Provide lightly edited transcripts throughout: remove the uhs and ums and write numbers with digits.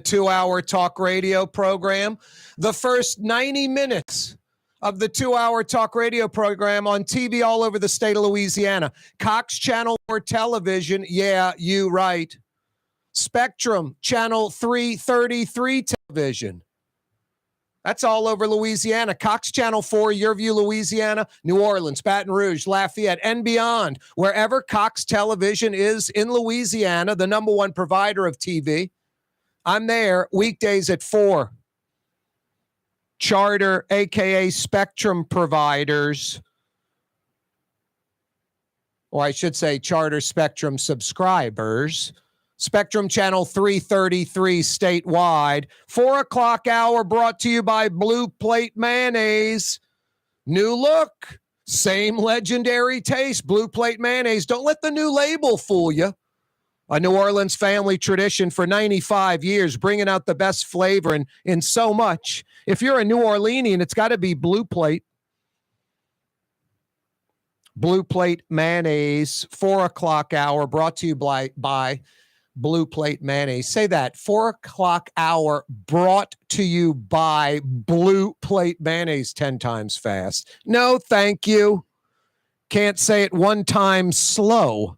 2-hour talk radio program. The first 90 minutes of the 2-hour talk radio program on TV all over the state of Louisiana. Cox Channel 4 television. Yeah, you right. Spectrum Channel 333 television. That's all over Louisiana. Cox Channel 4, Yearview, Louisiana, New Orleans, Baton Rouge, Lafayette, and beyond. Wherever Cox Television is in Louisiana, the number one provider of TV, I'm there weekdays at 4. Charter, a.k.a. Spectrum providers, or I should say Charter Spectrum subscribers, Spectrum Channel 333 statewide. 4 o'clock hour brought to you by Blue Plate Mayonnaise. New look, same legendary taste. Blue Plate Mayonnaise. Don't let the new label fool you. A New Orleans family tradition for 95 years, bringing out the best flavor in so much. If you're a New Orleanian, it's got to be Blue Plate. Blue Plate Mayonnaise, 4 o'clock hour brought to you by Blue Plate Mayonnaise. Say that. 4 o'clock hour brought to you by Blue Plate Mayonnaise 10 times fast. No, thank you. Can't say it one time slow.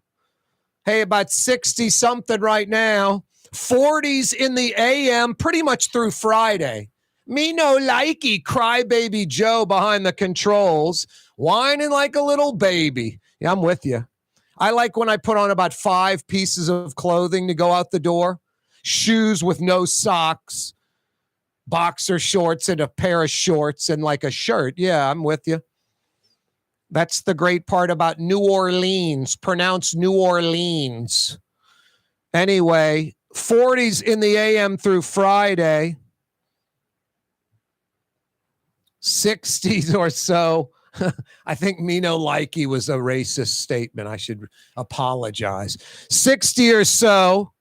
Hey, about 60 something right now. 40s in the AM pretty much through Friday. Me no likey, crybaby Joe behind the controls, whining like a little baby. Yeah, I'm with you. I like when I put on about 5 pieces of clothing to go out the door. Shoes with no socks, boxer shorts and a pair of shorts and like a shirt. Yeah, I'm with you. That's the great part about New Orleans. Pronounced New Orleans. Anyway, 40s in the AM through Friday. 60s or so. I think me no likey was a racist statement. I should apologize. 60 or so,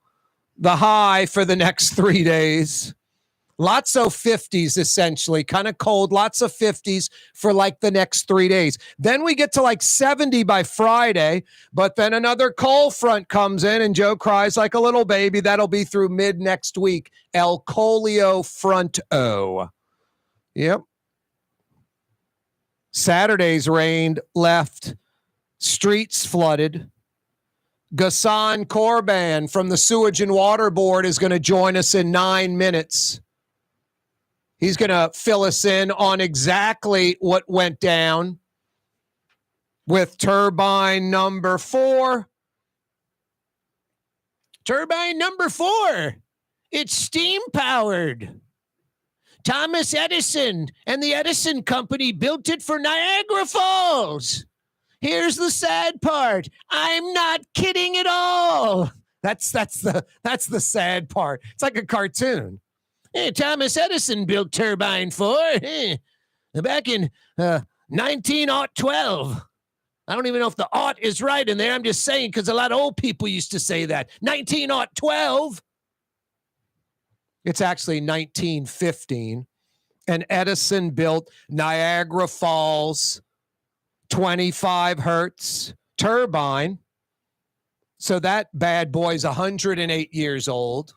the high for the next 3 days. Lots of 50s, essentially. Kind of cold. Lots of 50s for like the next 3 days. Then we get to like 70 by Friday, but then another cold front comes in and Joe cries like a little baby. That'll be through mid next week. El Colio Front-O. Yep. Saturday's rained, left, streets flooded. Ghassan Korban from the Sewage and Water Board is going to join us in 9 minutes. He's going to fill us in on exactly what went down with turbine number 4. Turbine number 4. It's steam powered. Thomas Edison and the Edison Company built it for Niagara Falls. Here's the sad part. I'm not kidding at all. That's the sad part. It's like a cartoon. Hey, Thomas Edison built turbine 4 back in 1912. I don't even know if the aught is right in there. I'm just saying because a lot of old people used to say that. 1912. It's actually 1915. And Edison built Niagara Falls 25 hertz turbine. So that bad boy's 108 years old.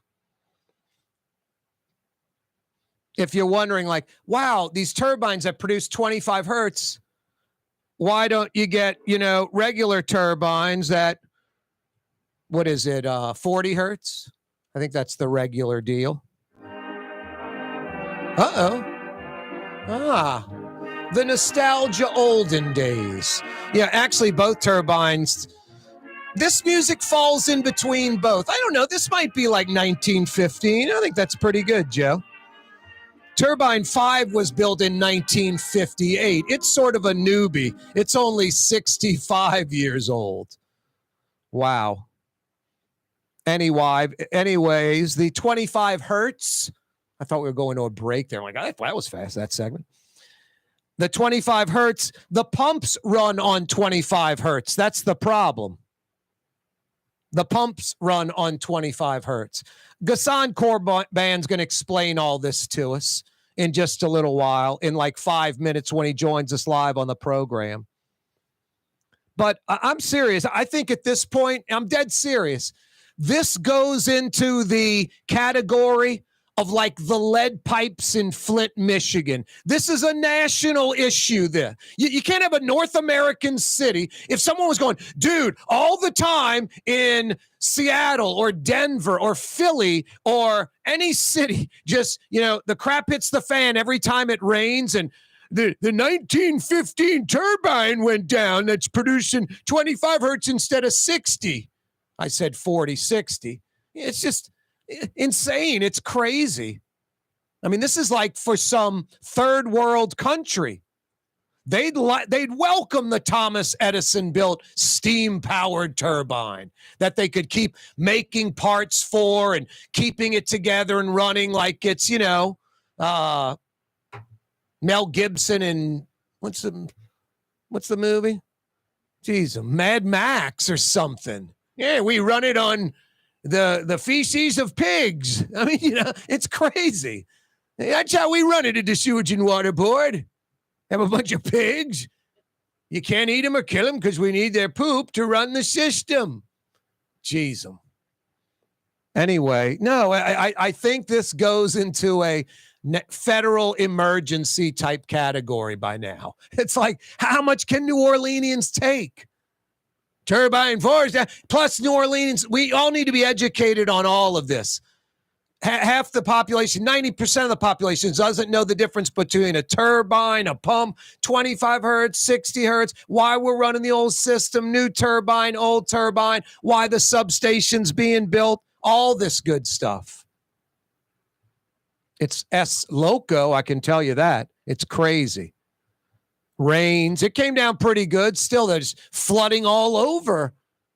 If you're wondering, like, wow, these turbines that produce 25 hertz, why don't you get, regular turbines that, 40 hertz? I think that's the regular deal. The nostalgia olden days. Yeah, actually, both turbines. This music falls in between both. I don't know. This might be like 1915. I think that's pretty good, Joe. Turbine 5 was built in 1958. It's sort of a newbie. It's only 65 years old. Wow. Anyways, the 25 hertz. I thought we were going to a break there. I'm like, that was fast, that segment. The 25 hertz, the pumps run on 25 hertz. That's the problem. The pumps run on 25 hertz. Ghassan Korban's going to explain all this to us in just a little while, in like 5 minutes when he joins us live on the program. But I'm serious. I think at this point, I'm dead serious. This goes into the category of like the lead pipes in Flint, Michigan. This is a national issue there. You can't have a North American city. If someone was going, dude, all the time in Seattle or Denver or Philly or any city, just, the crap hits the fan every time it rains, and the 1915 turbine went down that's producing 25 hertz instead of 60. I said 40, 60. It's just insane. It's crazy. I mean, this is like for some third world country. They'd welcome the Thomas Edison built steam powered turbine that they could keep making parts for and keeping it together and running like it's, Mel Gibson and what's the movie? Jeez, Mad Max or something. Yeah, we run it on the feces of pigs. I mean, it's crazy. That's how we run it at the Sewage and Water Board. Have a bunch of pigs. You can't eat them or kill them because we need their poop to run the system. Jeez. Anyway, no, I think this goes into a federal emergency type category by now. It's like, how much can New Orleanians take? Turbine force, plus New Orleans, we all need to be educated on all of this. Half the population, 90% of the population doesn't know the difference between a turbine, a pump, 25 hertz, 60 hertz, why we're running the old system, new turbine, old turbine, why the substation's being built, all this good stuff. It's loco, I can tell you that. It's crazy. Rains. It came down pretty good. Still, there's flooding all over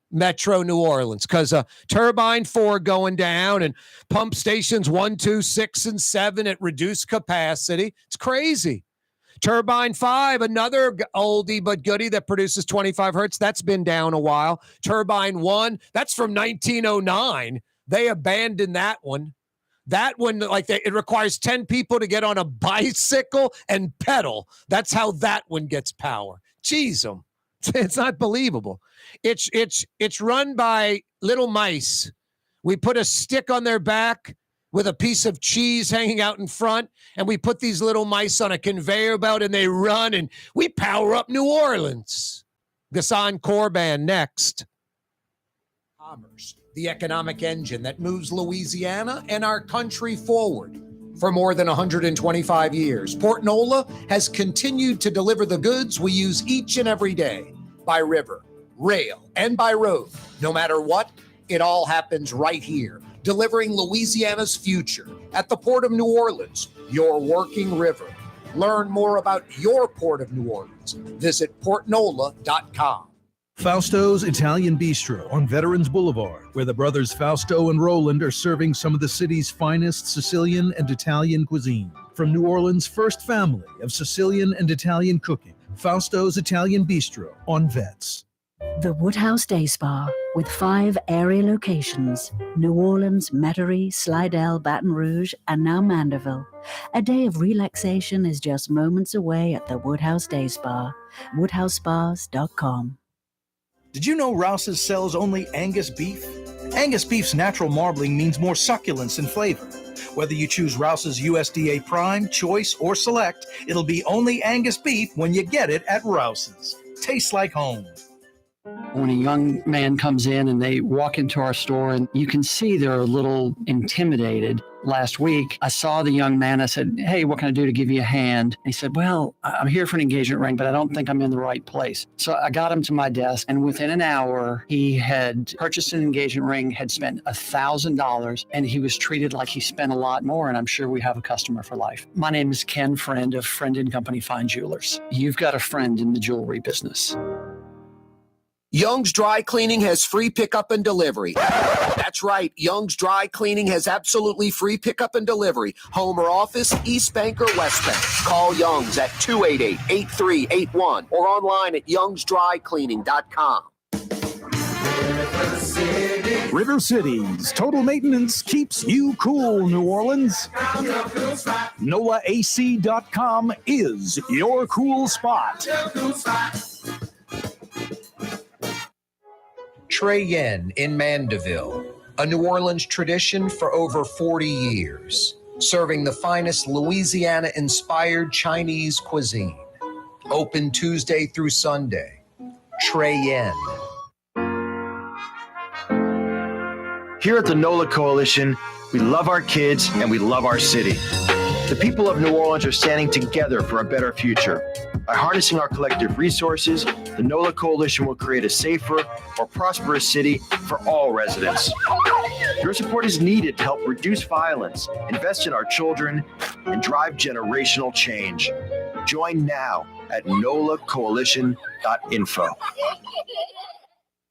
Metro New Orleans because turbine 4 going down and pump stations 1, 2, 6, and 7 at reduced capacity. It's crazy. Turbine 5, another oldie but goodie that produces 25 hertz. That's been down a while. Turbine 1, that's from 1909. They abandoned that one. That one, it requires 10 people to get on a bicycle and pedal. That's how that one gets power. Jeez, it's not believable. It's run by little mice. We put a stick on their back with a piece of cheese hanging out in front, and we put these little mice on a conveyor belt, and they run, and we power up New Orleans. Ghassan Korban next. Commerce, the economic engine that moves Louisiana and our country forward. For more than 125 years, Port Nola has continued to deliver the goods we use each and every day by river, rail, and by road. No matter what, it all happens right here, delivering Louisiana's future at the Port of New Orleans, your working river. Learn more about your Port of New Orleans. Visit portnola.com. Fausto's Italian Bistro on Veterans Boulevard, where the brothers Fausto and Roland are serving some of the city's finest Sicilian and Italian cuisine. From New Orleans' first family of Sicilian and Italian cooking, Fausto's Italian Bistro on Vets. The Woodhouse Day Spa, with 5 area locations, New Orleans, Metairie, Slidell, Baton Rouge, and now Mandeville. A day of relaxation is just moments away at the Woodhouse Day Spa, woodhousespas.com. Did you know Rouse's sells only Angus beef? Angus beef's natural marbling means more succulence and flavor. Whether you choose Rouse's USDA Prime, Choice, or Select, it'll be only Angus beef when you get it at Rouse's. Tastes like home. When a young man comes in and they walk into our store and you can see they're a little intimidated. Last week, I saw the young man. I said, "Hey, what can I do to give you a hand?" And he said, "Well, I'm here for an engagement ring, but I don't think I'm in the right place." So I got him to my desk, and within an hour, he had purchased an engagement ring, had spent $1,000, and he was treated like he spent a lot more, and I'm sure we have a customer for life. My name is Ken Friend of Friend & Company Fine Jewelers. You've got a friend in the jewelry business. Young's Dry Cleaning has free pickup and delivery. That's right. Young's Dry Cleaning has absolutely free pickup and delivery. Home or office, East Bank or West Bank. Call Young's at 288-8381 or online at youngsdrycleaning.com. River Cities Total Maintenance keeps you cool, New Orleans. NolaAC.com is your cool spot. Trey Yen in Mandeville, a New Orleans tradition for over 40 years. serving the finest Louisiana-inspired Chinese cuisine. Open Tuesday through Sunday. Trey Yen. Here at the NOLA Coalition, we love our kids and we love our city. The people of New Orleans are standing together for a better future. By harnessing our collective resources, the NOLA Coalition will create a safer, more prosperous city for all residents. Your support is needed to help reduce violence, invest in our children, and drive generational change. Join now at nolacoalition.info.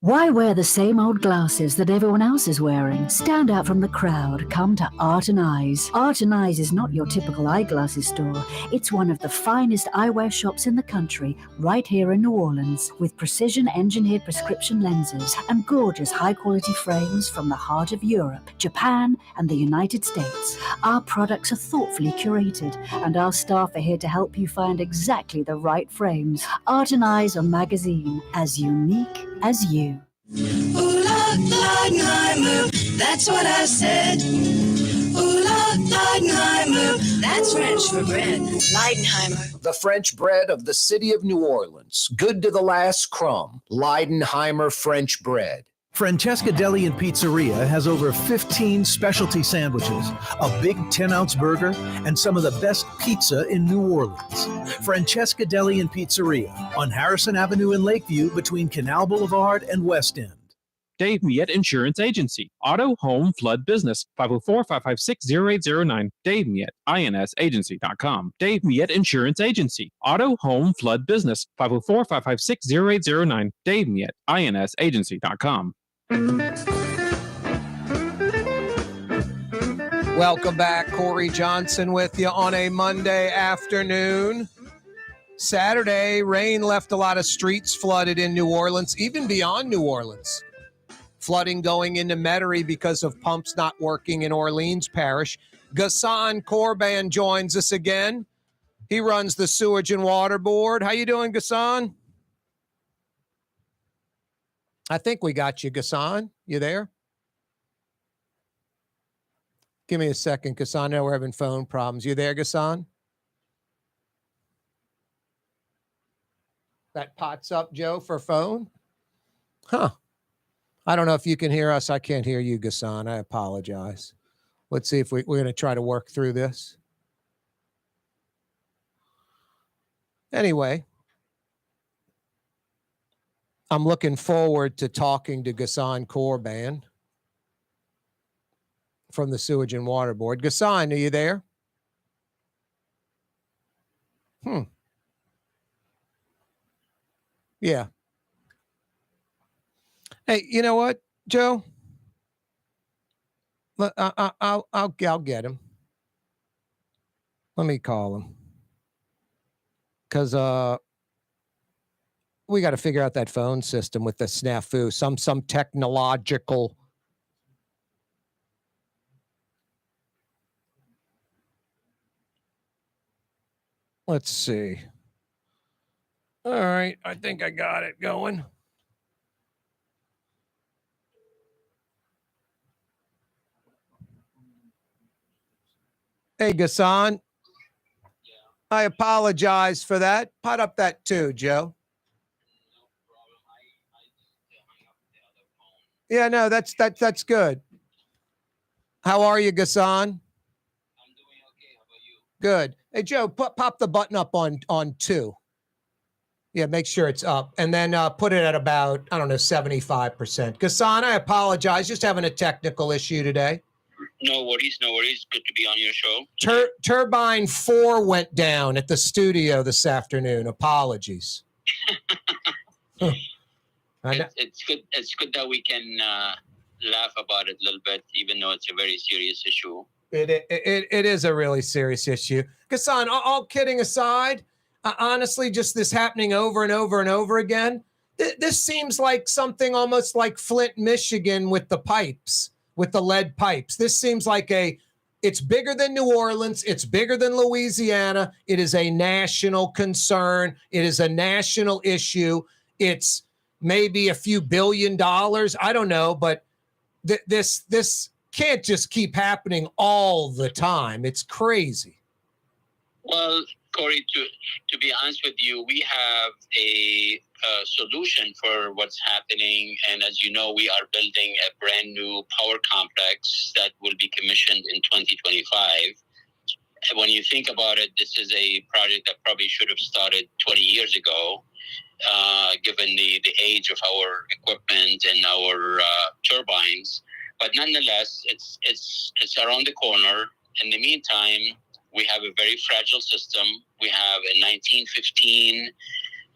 Why wear the same old glasses that everyone else is wearing? Stand out from the crowd. Come to Art and Eyes. Art and Eyes is not your typical eyeglasses store. It's one of the finest eyewear shops in the country, right here in New Orleans, with precision-engineered prescription lenses and gorgeous high-quality frames from the heart of Europe, Japan, and the United States. Our products are thoughtfully curated, and our staff are here to help you find exactly the right frames. Art and Eyes on magazine, as unique as you. Ooh, Leidenheimer, that's what I said. Ooh, Leidenheimer, that's French for bread. Leidenheimer. The French bread of the city of New Orleans. Good to the last crumb. Leidenheimer French bread. Francesca Deli and Pizzeria has over 15 specialty sandwiches, a big 10-ounce burger, and some of the best pizza in New Orleans. Francesca Deli and Pizzeria on Harrison Avenue in Lakeview between Canal Boulevard and West End. Dave Miette Insurance Agency. Auto, home, flood, business. 504-556-0809. Dave Miette, INSagency.com. Dave Miette Insurance Agency. Auto, home, flood, business. 504-556-0809. Dave Miette, INSagency.com. Welcome back. Corey Johnson with you on a Monday afternoon. Saturday, rain left a lot of streets flooded in New Orleans, even beyond New Orleans. Flooding going into Metairie because of pumps not working in Orleans Parish. Ghassan Korban joins us again. He runs the Sewage and Water Board. How you doing, Ghassan? I think we got you, Ghassan. You there? Give me a second, Ghassan. I know we're having phone problems. You there, Ghassan? That pots up, Joe, for phone? Huh. I don't know if you can hear us. I can't hear you, Ghassan. I apologize. Let's see if we're going to try to work through this. Anyway, I'm looking forward to talking to Ghassan Korban from the Sewage and Water Board. Ghassan, are you there? Yeah. Hey, you know what, Joe? I'll get him. Let me call him. Because we got to figure out that phone system with the snafu. Some technological. Let's see. All right, I think I got it going. Hey, Ghassan. I apologize for that. Pot up that too, Joe. Yeah, no, that's good. How are you, Ghassan? I'm doing okay. How about you? Good. Hey, Joe, pop the button up on 2. Yeah, make sure it's up. And then put it at about, 75%. Ghassan, I apologize. Just having a technical issue today. No worries. Good to be on your show. Turbine 4 went down at the studio this afternoon. Apologies. It's good. It's good that we can laugh about it a little bit, even though it's a very serious issue. It is a really serious issue. Ghassan, all kidding aside, honestly, just this happening over and over and over again, this seems like something almost like Flint, Michigan with the pipes, with the lead pipes. This seems like it's bigger than New Orleans. It's bigger than Louisiana. It is a national concern. It is a national issue. It's maybe a few $1 billion. I don't know, but this can't just keep happening all the time. It's crazy. Well, Corey, to be honest with you, we have a solution for what's happening. And as you know, we are building a brand new power complex that will be commissioned in 2025. And when you think about it, this is a project that probably should have started 20 years ago, given the age of our equipment and our turbines. But nonetheless, it's around the corner. In the meantime, we have a very fragile system. We have a 1915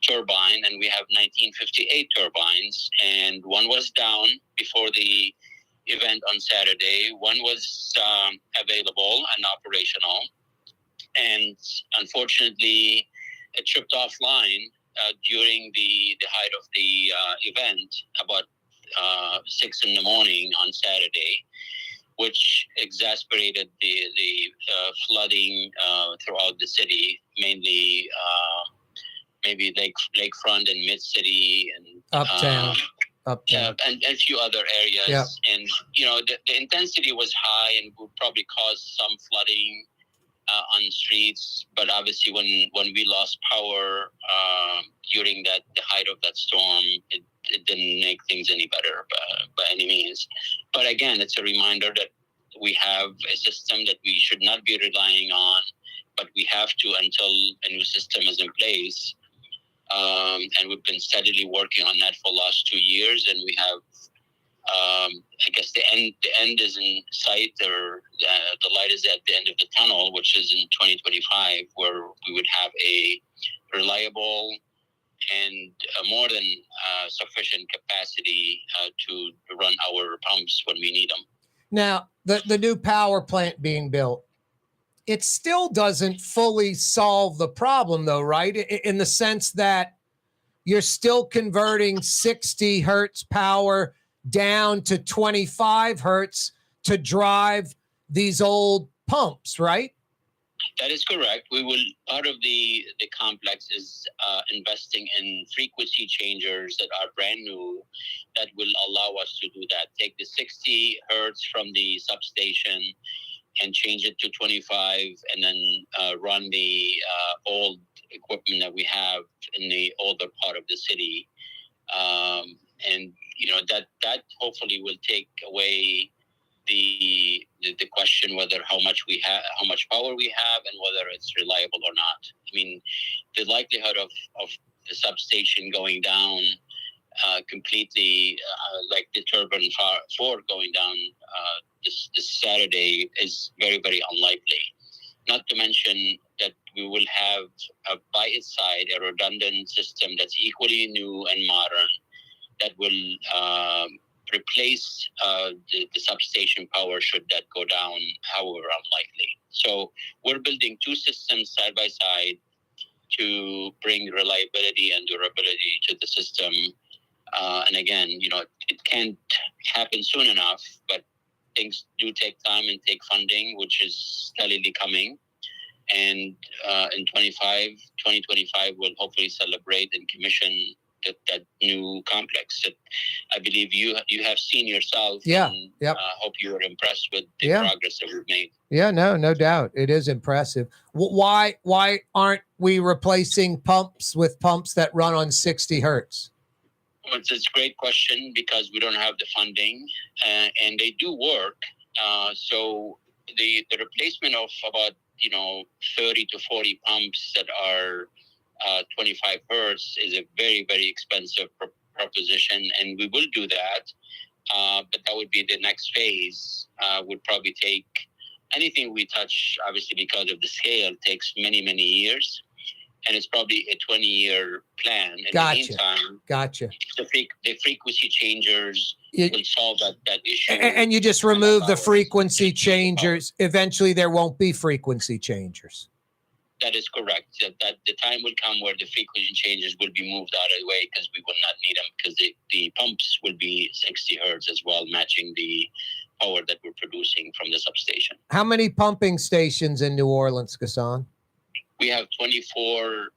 turbine and we have 1958 turbines. And one was down before the event on Saturday. One was available and operational. And unfortunately, it tripped offline during the height of the event, about 6 in the morning on Saturday, which exacerbated the flooding throughout the city, mainly maybe lakefront and mid-city and Uptown. Yeah, and a few other areas. Yeah. And, the intensity was high and would probably cause some flooding on streets. But obviously when we lost power during the height of that storm, it didn't make things any better by any means. But again, it's a reminder that we have a system that we should not be relying on, but we have to until a new system is in place. And we've been steadily working on that for the last 2 years, and we have, I guess the end is in sight, or the light is at the end of the tunnel, which is in 2025, where we would have a reliable and more than sufficient capacity to run our pumps when we need them. Now, the new power plant being built, it still doesn't fully solve the problem, though, right? In the sense that you're still converting 60 hertz power down to 25 hertz to drive these old pumps, right? That is correct. We will, part of the complex is investing in frequency changers that are brand new that will allow us to do that. Take the 60 hertz from the substation and change it to 25, and then run the old equipment that we have in the older part of the city. And that hopefully will take away the question whether how much power we have and whether it's reliable or not. I mean, the likelihood of the substation going down completely, like the turbine 4 going down this Saturday, is very, very unlikely. Not to mention that we will have by its side a redundant system that's equally new and modern that will replace the substation power should that go down, however unlikely. So we're building two systems side by side to bring reliability and durability to the system. And again, it can't happen soon enough, but things do take time and take funding, which is steadily coming. And in 2025, we'll hopefully celebrate and commission that new complex that I believe you have seen yourself. Yeah. And, yep. Hope you were impressed with the progress that we've made. Yeah, no doubt. It is impressive. Why aren't we replacing pumps with pumps that run on 60 hertz? Well, it's a great question because we don't have the funding, and they do work. So the replacement of about 30 to 40 pumps that are 25 hertz is a very, very expensive proposition, and we will do that. But that would be the next phase. Would probably take anything we touch, obviously because of the scale, takes many, many years. And it's probably a 20-year plan. In the meantime, the frequency changers will solve that issue. And you just remove the frequency changers. Eventually, there won't be frequency changers. That is correct. That the time will come where the frequency changes will be moved out of the way because we will not need them, because the pumps will be 60 hertz as well, matching the power that we're producing from the substation. How many pumping stations in New Orleans, Ghassan? We have 24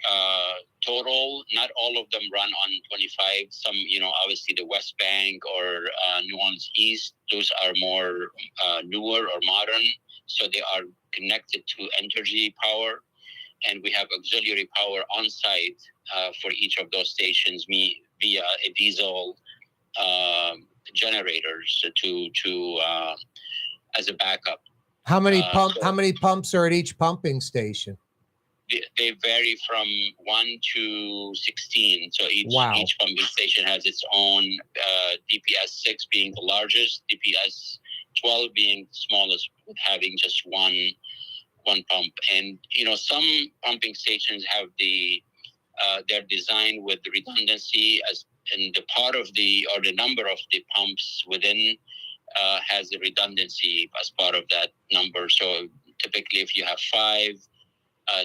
total. Not all of them run on 25. Some, obviously the West Bank or New Orleans East, those are more newer or modern. So they are connected to energy power. And we have auxiliary power on site for each of those stations via a diesel generators to as a backup. How many pumps are at each pumping station? They vary from 1 to 16. So each pumping station has its own, DPS 6 being the largest, DPS 12 being the smallest, with having just one pump. And some pumping stations have they're designed with the redundancy and the part of the number of the pumps within has a redundancy as part of that number. So typically, if you have 5,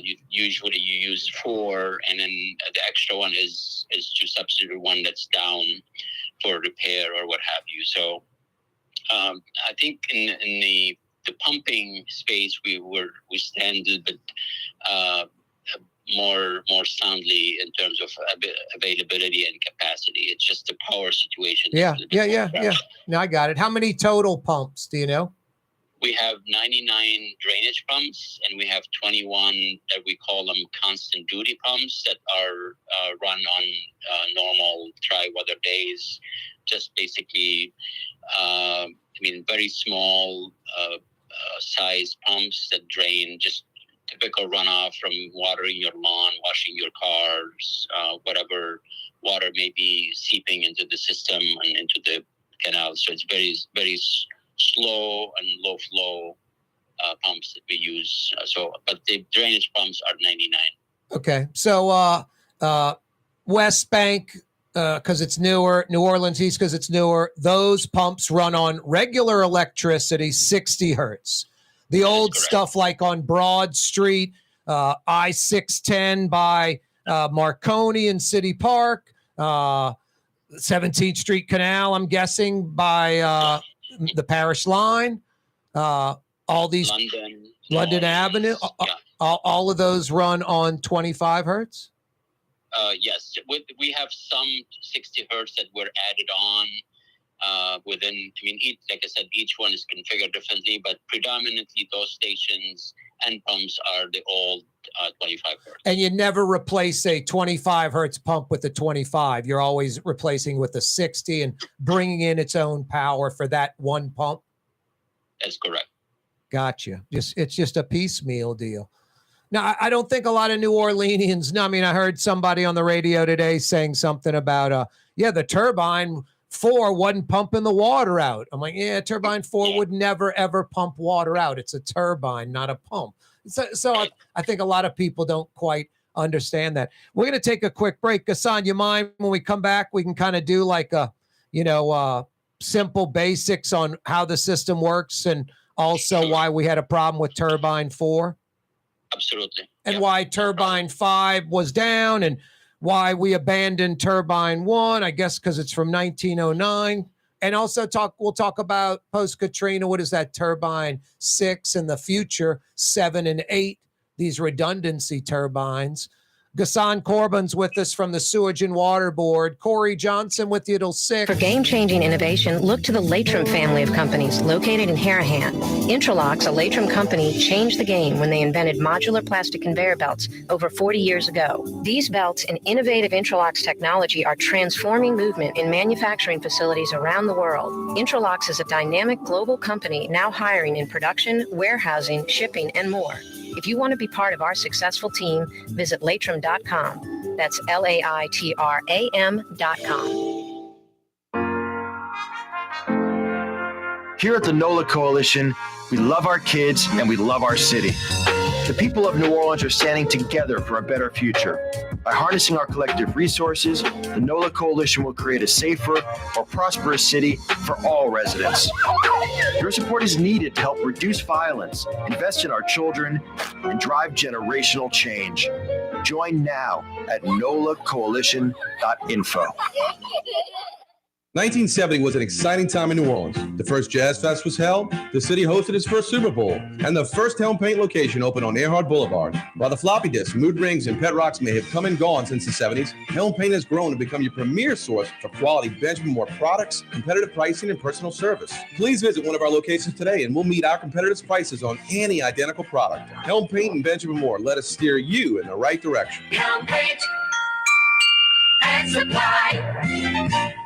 you use 4, and then the extra one is to substitute one that's down for repair or what have you. So I think in the pumping space we stand a bit more soundly in terms of availability and capacity. It's just the power situation. Yeah. No, I got it. How many total pumps do you know? We have 99 drainage pumps, and we have 21 that we call them constant duty pumps that are run on normal dry weather days. Just basically, very small size pumps that drain just typical runoff from watering your lawn, washing your cars, whatever water may be seeping into the system and into the canal. So it's very, very slow and low flow pumps that we use. But the drainage pumps are 99. Okay. So West Bank, because it's newer, New Orleans East, because it's newer, those pumps run on regular electricity, 60 hertz. The old stuff like on Broad Street, I-610 by Marconi and City Park, 17th Street Canal, I'm guessing, by the Parish Line, all these London Avenue, all of those run on 25 hertz? Yes, we have some 60 hertz that were added on within. Like I said, each one is configured differently, but predominantly those stations and pumps are the old 25 hertz. And you never replace a 25 hertz pump with a 25. You're always replacing with a 60 and bringing in its own power for that one pump. That's correct. Gotcha. It's just a piecemeal deal. Now, I don't think a lot of New Orleanians know. I heard somebody on the radio today saying something about, the turbine 4 wasn't pumping the water out. I'm like, turbine 4 would never, ever pump water out. It's a turbine, not a pump. So I think a lot of people don't quite understand that. We're going to take a quick break. Ghassan, you mind when we come back, we can kind of do like a, simple basics on how the system works and also why we had a problem with turbine 4? Absolutely. And why turbine 5 was down and why we abandoned turbine 1, I guess because it's from 1909. And also we'll talk about post-Katrina. What is that turbine 6 in the future, 7 and 8, these redundancy turbines. Ghassan Korban's with us from the Sewage and Water Board. Corey Johnson with you till 6. For game-changing innovation, look to the Latrim family of companies located in Harahan. Intralocks, a Latrim company, changed the game when they invented modular plastic conveyor belts over 40 years ago. These belts and innovative Intralocks technology are transforming movement in manufacturing facilities around the world. Intralocks is a dynamic global company now hiring in production, warehousing, shipping, and more. If you want to be part of our successful team, visit Latrim.com. That's LAITRAM.com. Here at the NOLA Coalition, we love our kids and we love our city. The people of New Orleans are standing together for a better future. By harnessing our collective resources, the NOLA Coalition will create a safer, more prosperous city for all residents. Your support is needed to help reduce violence, invest in our children, and drive generational change. Join now at nolacoalition.info. 1970 was an exciting time in New Orleans. The first Jazz Fest was held, the city hosted its first Super Bowl, and the first Helm Paint location opened on Earhart Boulevard. While the floppy disks, mood rings, and pet rocks may have come and gone since the 70s, Helm Paint has grown to become your premier source for quality Benjamin Moore products, competitive pricing, and personal service. Please visit one of our locations today and we'll meet our competitors' prices on any identical product. Helm Paint and Benjamin Moore, let us steer you in the right direction. Helm Paint and Supply.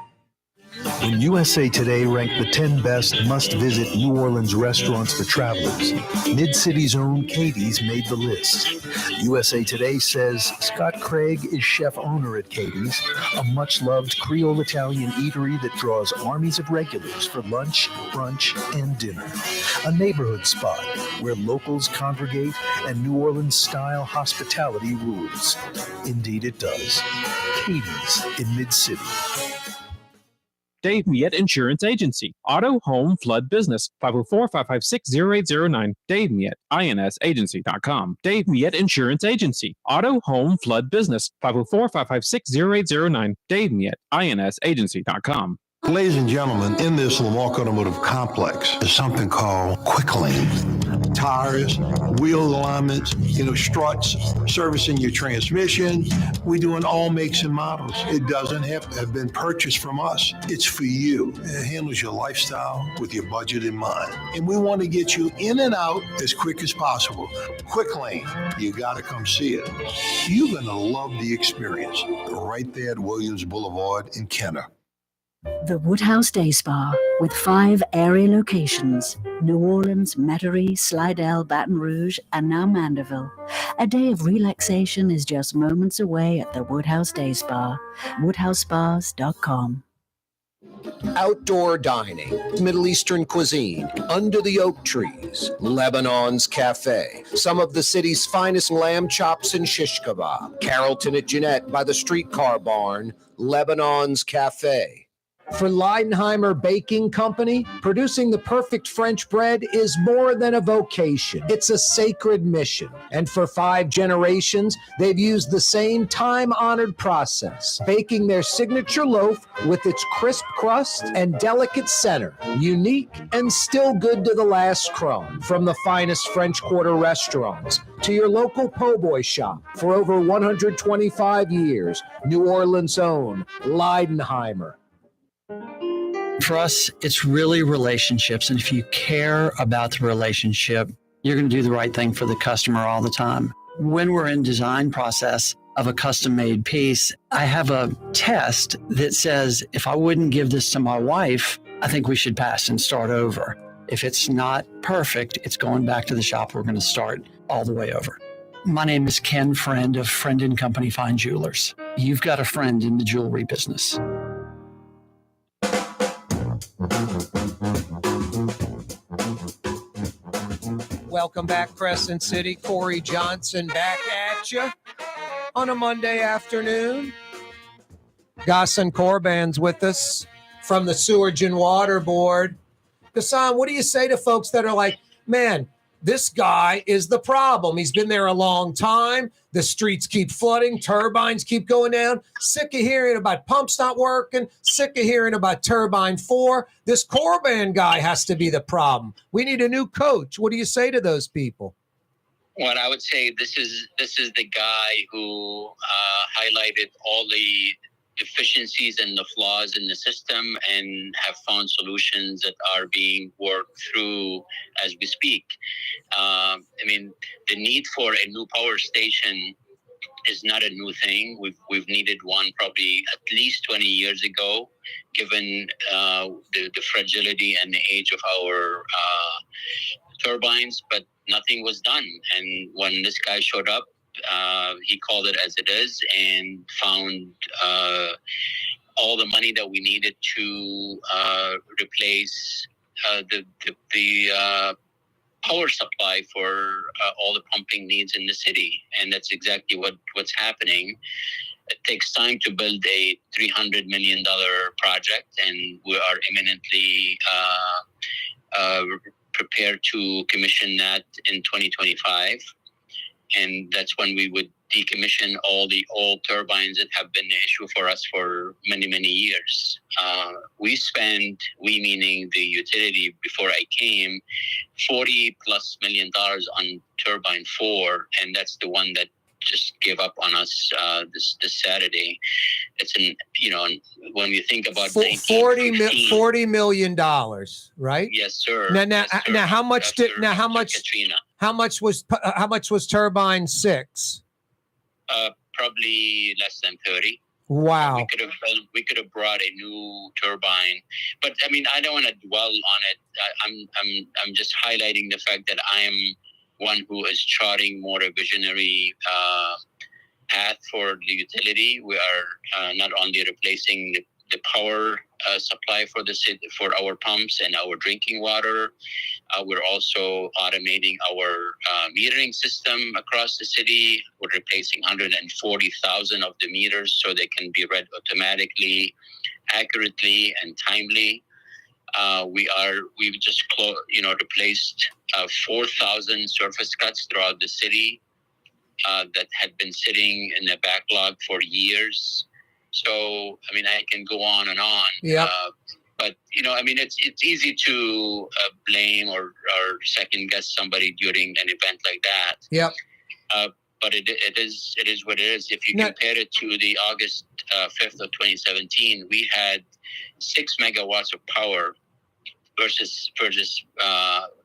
When USA Today ranked the 10 best must-visit New Orleans restaurants for travelers, Mid-City's own Katie's made the list. USA Today says Scott Craig is chef-owner at Katie's, a much-loved Creole Italian eatery that draws armies of regulars for lunch, brunch, and dinner. A neighborhood spot where locals congregate and New Orleans-style hospitality rules. Indeed it does. Katie's in Mid-City. Dave Miette Insurance Agency. Auto, home, flood, business. 504-556-0809. Dave Miette, INSagency.com. Dave Miette Insurance Agency. Auto, home, flood, business. 504-556-0809. Dave Miette, INSagency.com. Ladies and gentlemen, in this Lamarck Automotive Complex is something called Quick Lane. Tires, wheel alignments, struts, servicing your transmission. We do in all makes and models. It doesn't have to have been purchased from us. It's for you. It handles your lifestyle with your budget in mind. And we want to get you in and out as quick as possible. Quick Lane, you got to come see it. You're going to love the experience right there at Williams Boulevard in Kenner. The Woodhouse Day Spa, with 5 area locations, New Orleans, Metairie, Slidell, Baton Rouge, and now Mandeville. A day of relaxation is just moments away at the Woodhouse Day Spa, woodhousespas.com. Outdoor dining, Middle Eastern cuisine, under the oak trees, Lebanon's Cafe, some of the city's finest lamb chops and shish kebab, Carrollton at Jeanette by the streetcar barn, Lebanon's Cafe. For Leidenheimer Baking Company, producing the perfect French bread is more than a vocation. It's a sacred mission. And for 5 generations, they've used the same time-honored process, baking their signature loaf with its crisp crust and delicate center, unique and still good to the last crumb. From the finest French Quarter restaurants to your local po' boy shop, for over 125 years, New Orleans' own Leidenheimer. For us, it's really relationships. And if you care about the relationship, you're going to do the right thing for the customer all the time. When we're in design process of a custom made piece, I have a test that says, if I wouldn't give this to my wife, I think we should pass and start over. If it's not perfect, it's going back to the shop. We're going to start all the way over. My name is Ken Friend of Friend & Company Fine Jewelers. You've got a friend in the jewelry business. Welcome back, Crescent City. Corey Johnson back at you on a Monday afternoon. Ghassan Korban's with us from the Sewerage and Water Board. Ghassan, what do you say to folks that are like, man, this guy is the problem. He's been there a long time. The streets keep flooding. Turbines keep going down. Sick of hearing about pumps not working. Sick of hearing about turbine 4. This Korban guy has to be the problem. We need a new coach. What do you say to those people? Well, I would say this is the guy who highlighted all the deficiencies and the flaws in the system and have found solutions that are being worked through as we speak. The need for a new power station is not a new thing. We've needed one probably at least 20 years ago, given the fragility and the age of our turbines, but nothing was done. And when this guy showed up, he called it as it is and found all the money that we needed to replace the power supply for all the pumping needs in the city. And that's exactly what's happening. It takes time to build a $300 million project, and we are imminently prepared to commission that in 2025. and that's when we would decommission all the old turbines that have been an issue for us for many, many years. We meaning the utility before I came, $40+ million on turbine 4, and that's the one that just gave up on us this Saturday. It's when you think about $40 million, right? Yes, sir. Now, how much Katrina? How much was turbine 6? Probably less than 30. Wow. We could have brought a new turbine, but I mean, I don't want to dwell on it. I'm just highlighting the fact that I am one who is charting more a visionary path for the utility. We are not only replacing the power supply for the city, for our pumps and our drinking water. We're also automating our metering system across the city. We're replacing 140,000 of the meters so they can be read automatically, accurately, and timely. We've just replaced 4,000 surface cuts throughout the city that had been sitting in the backlog for years. So, I mean, I can go on and on. Yeah. But it's easy to blame or second guess somebody during an event like that. Yep. But it is what it is. If you compare it to the August 5th of 2017, we had 6 megawatts of power versus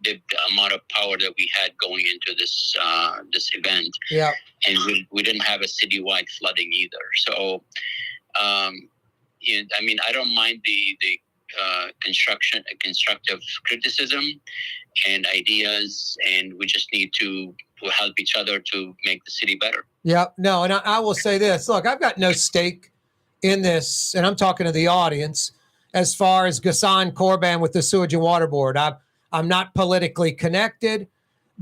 the amount of power that we had going into this event. Yeah. And we didn't have a citywide flooding either. So, I don't mind the constructive criticism and ideas, and we just need to help each other to make the city better. Yeah, no, and I will say this. Look, I've got no stake in this, and I'm talking to the audience, as far as Ghassan Korban with the Sewage and Water Board. I'm not politically connected,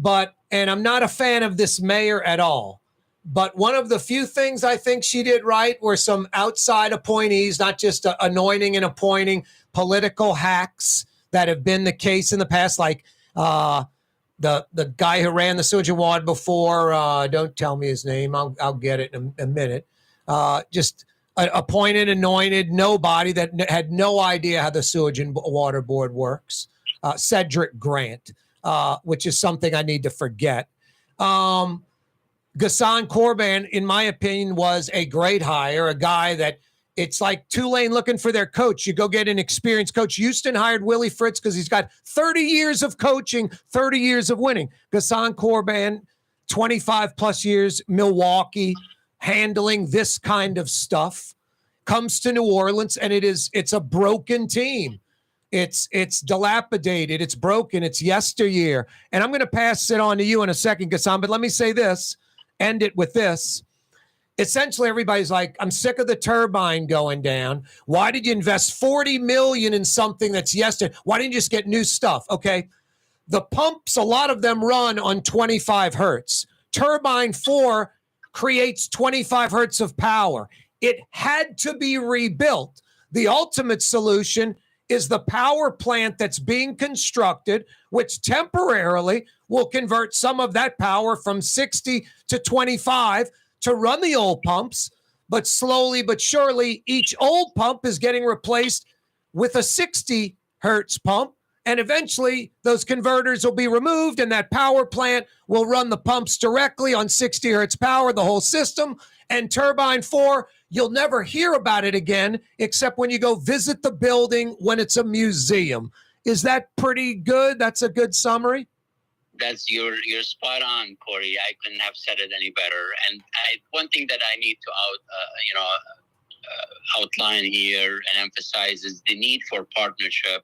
and I'm not a fan of this mayor at all. But one of the few things I think she did right were some outside appointees, not just anointing and appointing political hacks that have been the case in the past, like the guy who ran the Sewage and Water before. Don't tell me his name. I'll get it in a minute. Just appointed, anointed nobody that had no idea how the Sewage and Water Board works. Cedric Grant, which is something I need to forget. Ghassan Korban, in my opinion, was a great hire, a guy that it's like Tulane looking for their coach. You go get an experienced coach. Houston hired Willie Fritz because he's got 30 years of coaching, 30 years of winning. Ghassan Korban, 25 plus years, Milwaukee, handling this kind of stuff, comes to New Orleans, and it's a broken team. It's dilapidated. It's broken. It's yesteryear. And I'm going to pass it on to you in a second, Ghassan, but let me say this. End it with this. Essentially, everybody's like, I'm sick of the turbine going down. Why did you invest $40 million in something that's yesterday? Why didn't you just get new stuff? Okay. The pumps, a lot of them run on 25 hertz. Turbine 4 creates 25 hertz of power. It had to be rebuilt. The ultimate solution is the power plant that's being constructed, which temporarily will convert some of that power from 60 to 25 to run the old pumps. But slowly but surely, each old pump is getting replaced with a 60 hertz pump. And eventually those converters will be removed and that power plant will run the pumps directly on 60 hertz power, the whole system. And turbine 4, you'll never hear about it again, except when you go visit the building when it's a museum. Is that pretty good? That's a good summary? You're spot on, Corey. I couldn't have said it any better. And one thing that I need to outline here and emphasize is the need for partnership.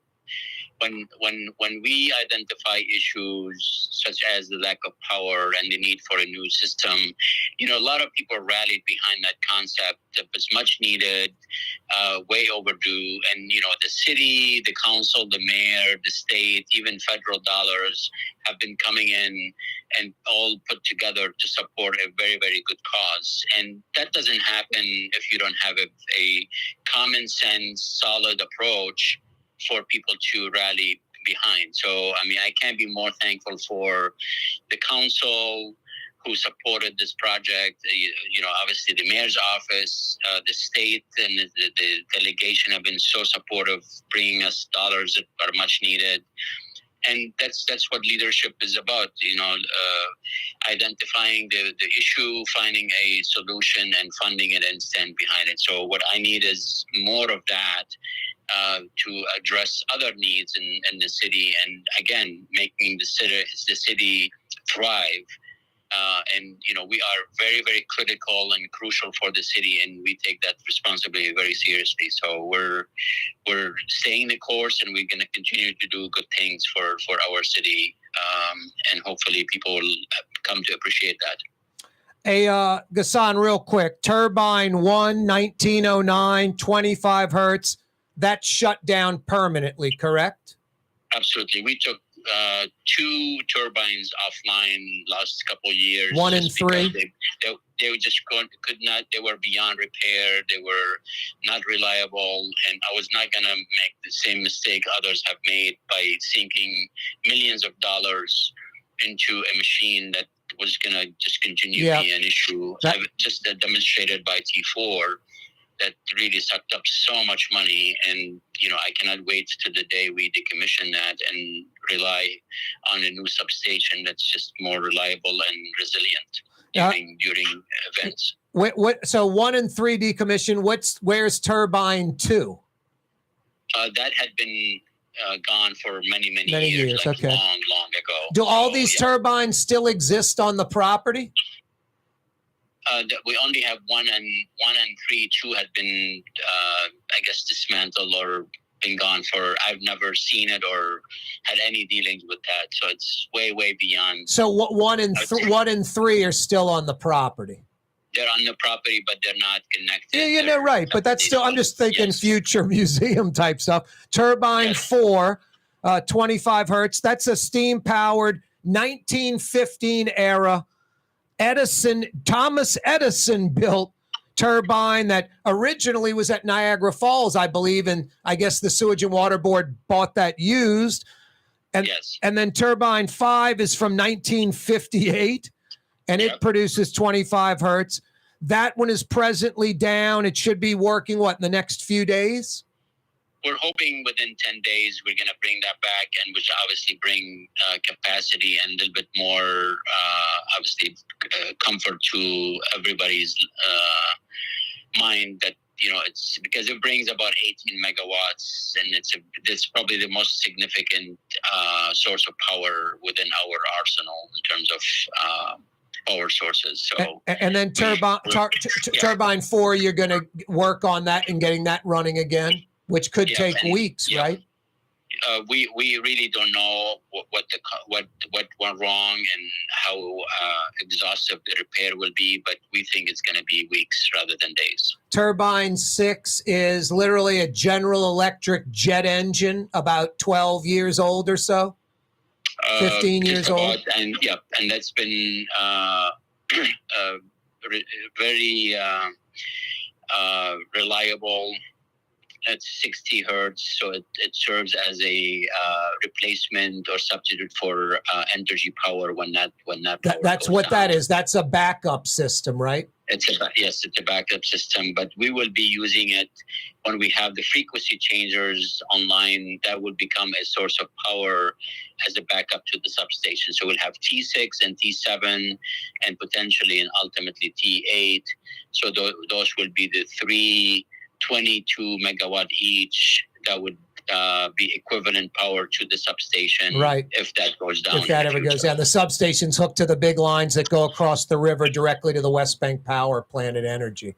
When we identify issues such as the lack of power and the need for a new system, a lot of people rallied behind that concept. It was much needed, way overdue. And, the city, the council, the mayor, the state, even federal dollars have been coming in and all put together to support a very, very good cause. And that doesn't happen if you don't have a common sense, solid approach for people to rally behind. So, I can't be more thankful for the council who supported this project. Obviously the mayor's office, the state, and the delegation have been so supportive, bringing us dollars that are much needed. And that's what leadership is about, identifying the issue, finding a solution, and funding it and stand behind it. So what I need is more of that to address other needs in the city, and again, making the city thrive. We are very, very critical and crucial for the city, and we take that responsibility very seriously. So we're staying the course, and we're going to continue to do good things for our city, and hopefully people will come to appreciate that. Hey, Ghassan, real quick. Turbine 1, 1909, 25 hertz. That's shut down permanently, correct? Absolutely. We took 2 turbines offline last couple of years. 1 and 3. They just could not. They were beyond repair. They were not reliable, and I was not going to make the same mistake others have made by sinking millions of dollars into a machine that was going to just continue to be an issue. I've just demonstrated by T4 that really sucked up so much money, and I cannot wait to the day we decommission that and rely on a new substation that's just more reliable and resilient during events. So 1 and 3 decommission. Where's turbine 2? That had been gone for many years. Okay, long ago. Do all these turbines still exist on the property? We only have 1 and 3. 2 had been, dismantled or been gone for. I've never seen it or had any dealings with that. So it's way beyond. So 1 and 3 are still on the property. They're on the property, but they're not connected. Yeah, right. But that's still. I'm just thinking future museum type stuff. Turbine 4, 25 hertz. That's a steam powered 1915 era Thomas Edison built turbine that originally was at Niagara Falls, I believe, and I guess the Sewage and Water Board bought that used. And then turbine 5 is from 1958, and it produces 25 hertz. That one is presently down. It should be working, in the next few days? We're hoping within 10 days we're going to bring that back, and which obviously bring capacity and a little bit more, comfort to everybody's mind that, it's because it brings about 18 megawatts, and it's probably the most significant source of power within our arsenal in terms of power sources. So, and then turbine 4, you're going to work on that and getting that running again, which could take weeks, right? We really don't know what went wrong and how exhaustive the repair will be, but we think it's going to be weeks rather than days. Turbine 6 is literally a General Electric jet engine, about 12 years old or so, 15 years old. And that's been very reliable. At 60 hertz, so it serves as a replacement or substitute for energy power when that power that's what down. That is. That's a backup system, right? It's a backup system, but we will be using it when we have the frequency changers online. That will become a source of power as a backup to the substation. So we'll have T6 and T7 and potentially and ultimately T8. So those will be the 3 22 megawatt each that would be equivalent power to the substation, right? If that goes down. If that ever goes down. The substation's hooked to the big lines that go across the river directly to the West Bank Power Plant at Energy.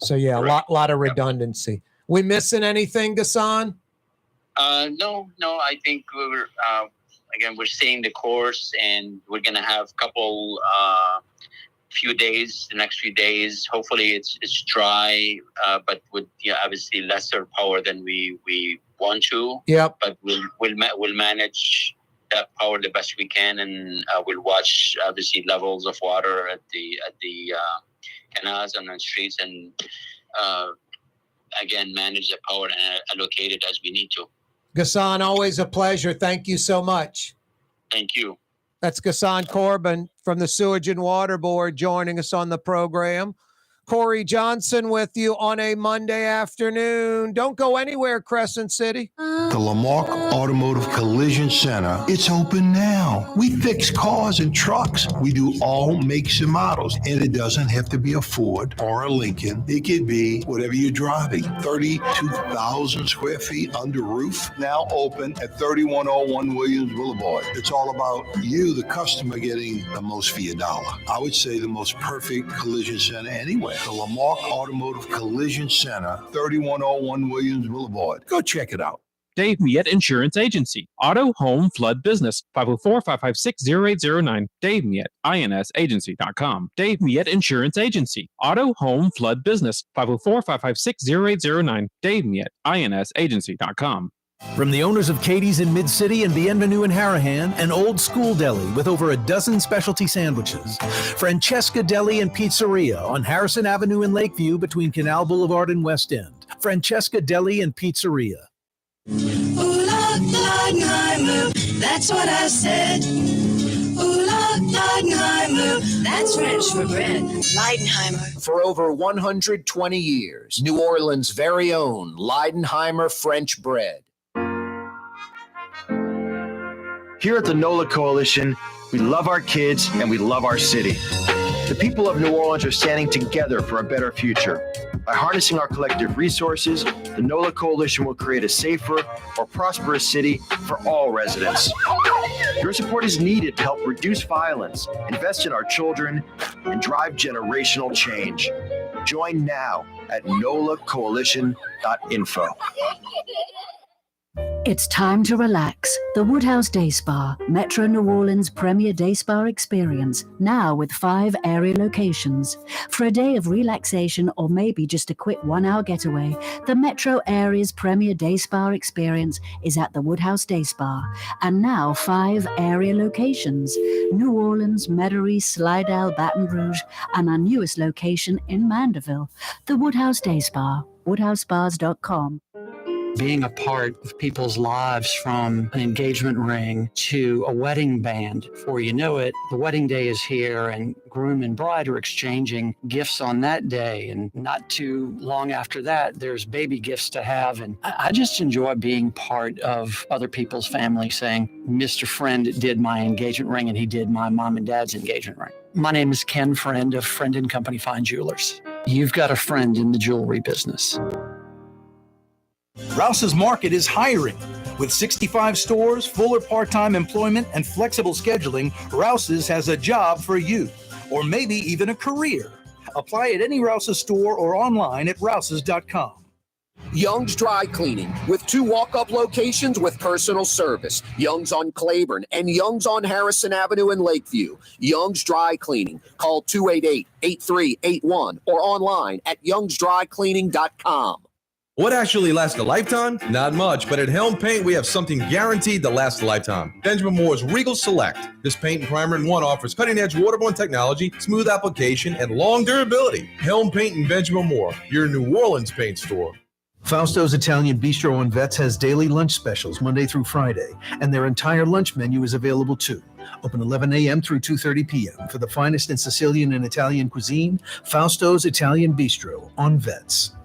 So yeah, a lot of redundancy. We missing anything, Ghassan? No. I think we're staying the course, and we're gonna have a couple the next few days. Hopefully it's dry, but with obviously lesser power than we want to. Yep. But we'll manage that power the best we can, and we'll watch obviously levels of water at the canals and the streets, and again manage the power and allocate it as we need to. Ghassan, always a pleasure. Thank you so much. Thank you. That's Ghassan Korban from the Sewage and Water Board joining us on the program. Corey Johnson with you on a Monday afternoon. Don't go anywhere, Crescent City. The Lamarck Automotive Collision Center, it's open now. We fix cars and trucks. We do all makes and models. And it doesn't have to be a Ford or a Lincoln. It could be whatever you're driving. 32,000 square feet under roof, now open at 3101 Williams Boulevard. It's all about you, the customer, getting the most for your dollar. I would say the most perfect collision center anywhere. The Lamarck Automotive Collision Center, 3101 Williams Boulevard. Go check it out. Dave Miette Insurance Agency. Auto, home, flood, business. 504-556-0809. Dave Miette, INSagency.com. Dave Miette Insurance Agency. Auto, home, flood, business. 504-556-0809. Dave Miette, INSagency.com. From the owners of Katie's in Mid-City and Bienvenue in Harahan, an old school deli with over a dozen specialty sandwiches. Francesca Deli and Pizzeria on Harrison Avenue in Lakeview between Canal Boulevard and West End. Francesca Deli and Pizzeria. Ooh, Leidenheimer, that's what I said. Ooh, Leidenheimer, that's French for bread. Leidenheimer. For over 120 years, New Orleans' very own Leidenheimer French bread. Here at the NOLA Coalition, we love our kids and we love our city. The people of New Orleans are standing together for a better future. By harnessing our collective resources, the NOLA Coalition will create a safer, more prosperous city for all residents. Your support is needed to help reduce violence, invest in our children, and drive generational change. Join now at nolacoalition.info. It's time to relax. The Woodhouse Day Spa, Metro New Orleans' premier day spa experience, now with 5 area locations. For a day of relaxation or maybe just a quick 1-hour getaway, the Metro area's premier day spa experience is at the Woodhouse Day Spa, and now 5 area locations: New Orleans, Metairie, Slidell, Baton Rouge, and our newest location in Mandeville. The Woodhouse Day Spa, woodhousespas.com. Being a part of people's lives, from an engagement ring to a wedding band. Before you know it, the wedding day is here and groom and bride are exchanging gifts on that day. And not too long after that, there's baby gifts to have. And I just enjoy being part of other people's family, saying, Mr. Friend did my engagement ring and he did my mom and dad's engagement ring. My name is Ken Friend of Friend & Company Fine Jewelers. You've got a friend in the jewelry business. Rouse's Market is hiring. With 65 stores, full or part-time employment, and flexible scheduling, Rouse's has a job for you, or maybe even a career. Apply at any Rouse's store or online at rouses.com. Young's Dry Cleaning, with 2 walk-up locations with personal service. Young's on Claiborne and Young's on Harrison Avenue in Lakeview. Young's Dry Cleaning. Call 288-8381 or online at youngsdrycleaning.com. What actually lasts a lifetime? Not much, but at Helm Paint, we have something guaranteed to last a lifetime. Benjamin Moore's Regal Select. This paint and primer in one offers cutting-edge waterborne technology, smooth application, and long durability. Helm Paint and Benjamin Moore, your New Orleans paint store. Fausto's Italian Bistro on Vets has daily lunch specials Monday through Friday, and their entire lunch menu is available too. Open 11 a.m. through 2:30 p.m. For the finest in Sicilian and Italian cuisine, Fausto's Italian Bistro on Vets.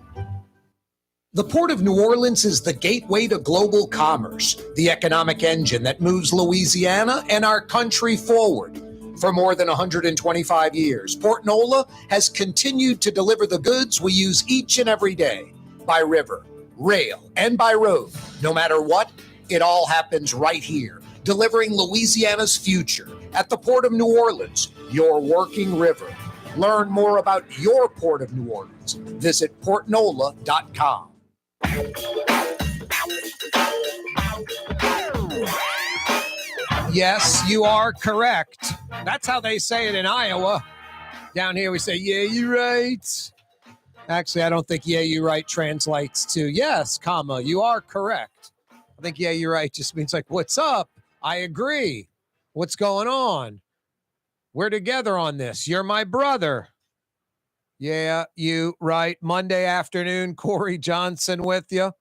The Port of New Orleans is the gateway to global commerce, the economic engine that moves Louisiana and our country forward. For more than 125 years, Port Nola has continued to deliver the goods we use each and every day, by river, rail, and by road. No matter what, it all happens right here, delivering Louisiana's future at the Port of New Orleans, your working river. Learn more about your Port of New Orleans. Visit portnola.com. Yes, you are correct. That's how they say it in Iowa. Down here we say, yeah, you're right. Actually, I don't think yeah, you're right translates to yes, comma, you are correct. I think yeah, you're right just means like, what's up? I agree. What's going on? We're together on this. You're my brother. Yeah, you right. Monday afternoon, Corey Johnson with you.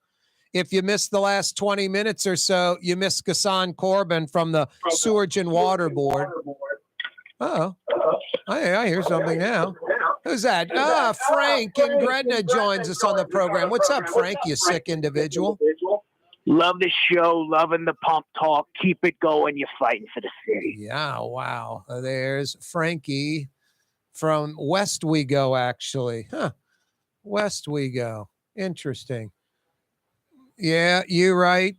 If you missed the last 20 minutes or so, you missed Ghassan Korban from the Sewage and Water Board. Uh-oh. I hear something now. Who's that? Frank in Gretna joins us on the program. What's up, Frank, you sick individual? Love the show, loving the pump talk. Keep it going. You're fighting for the city. Yeah, wow. There's Frankie from West We Go, actually. West We Go. Interesting. Yeah, you're right.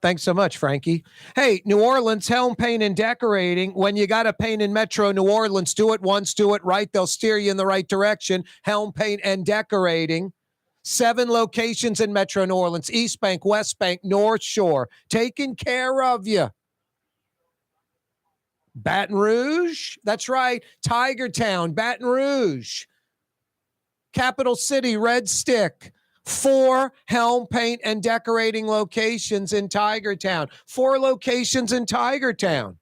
Thanks so much, Frankie. Hey, New Orleans, Helm Paint and Decorating. When you got to paint in Metro New Orleans, do it once, do it right. They'll steer you in the right direction. Helm Paint and Decorating. 7 locations in Metro New Orleans, East Bank, West Bank, North Shore. Taking care of you. Baton Rouge. That's right. Tiger Town, Baton Rouge. Capital City, Red Stick. 4 Helm Paint and Decorating locations in Tiger Town. 4 locations in Tiger Town.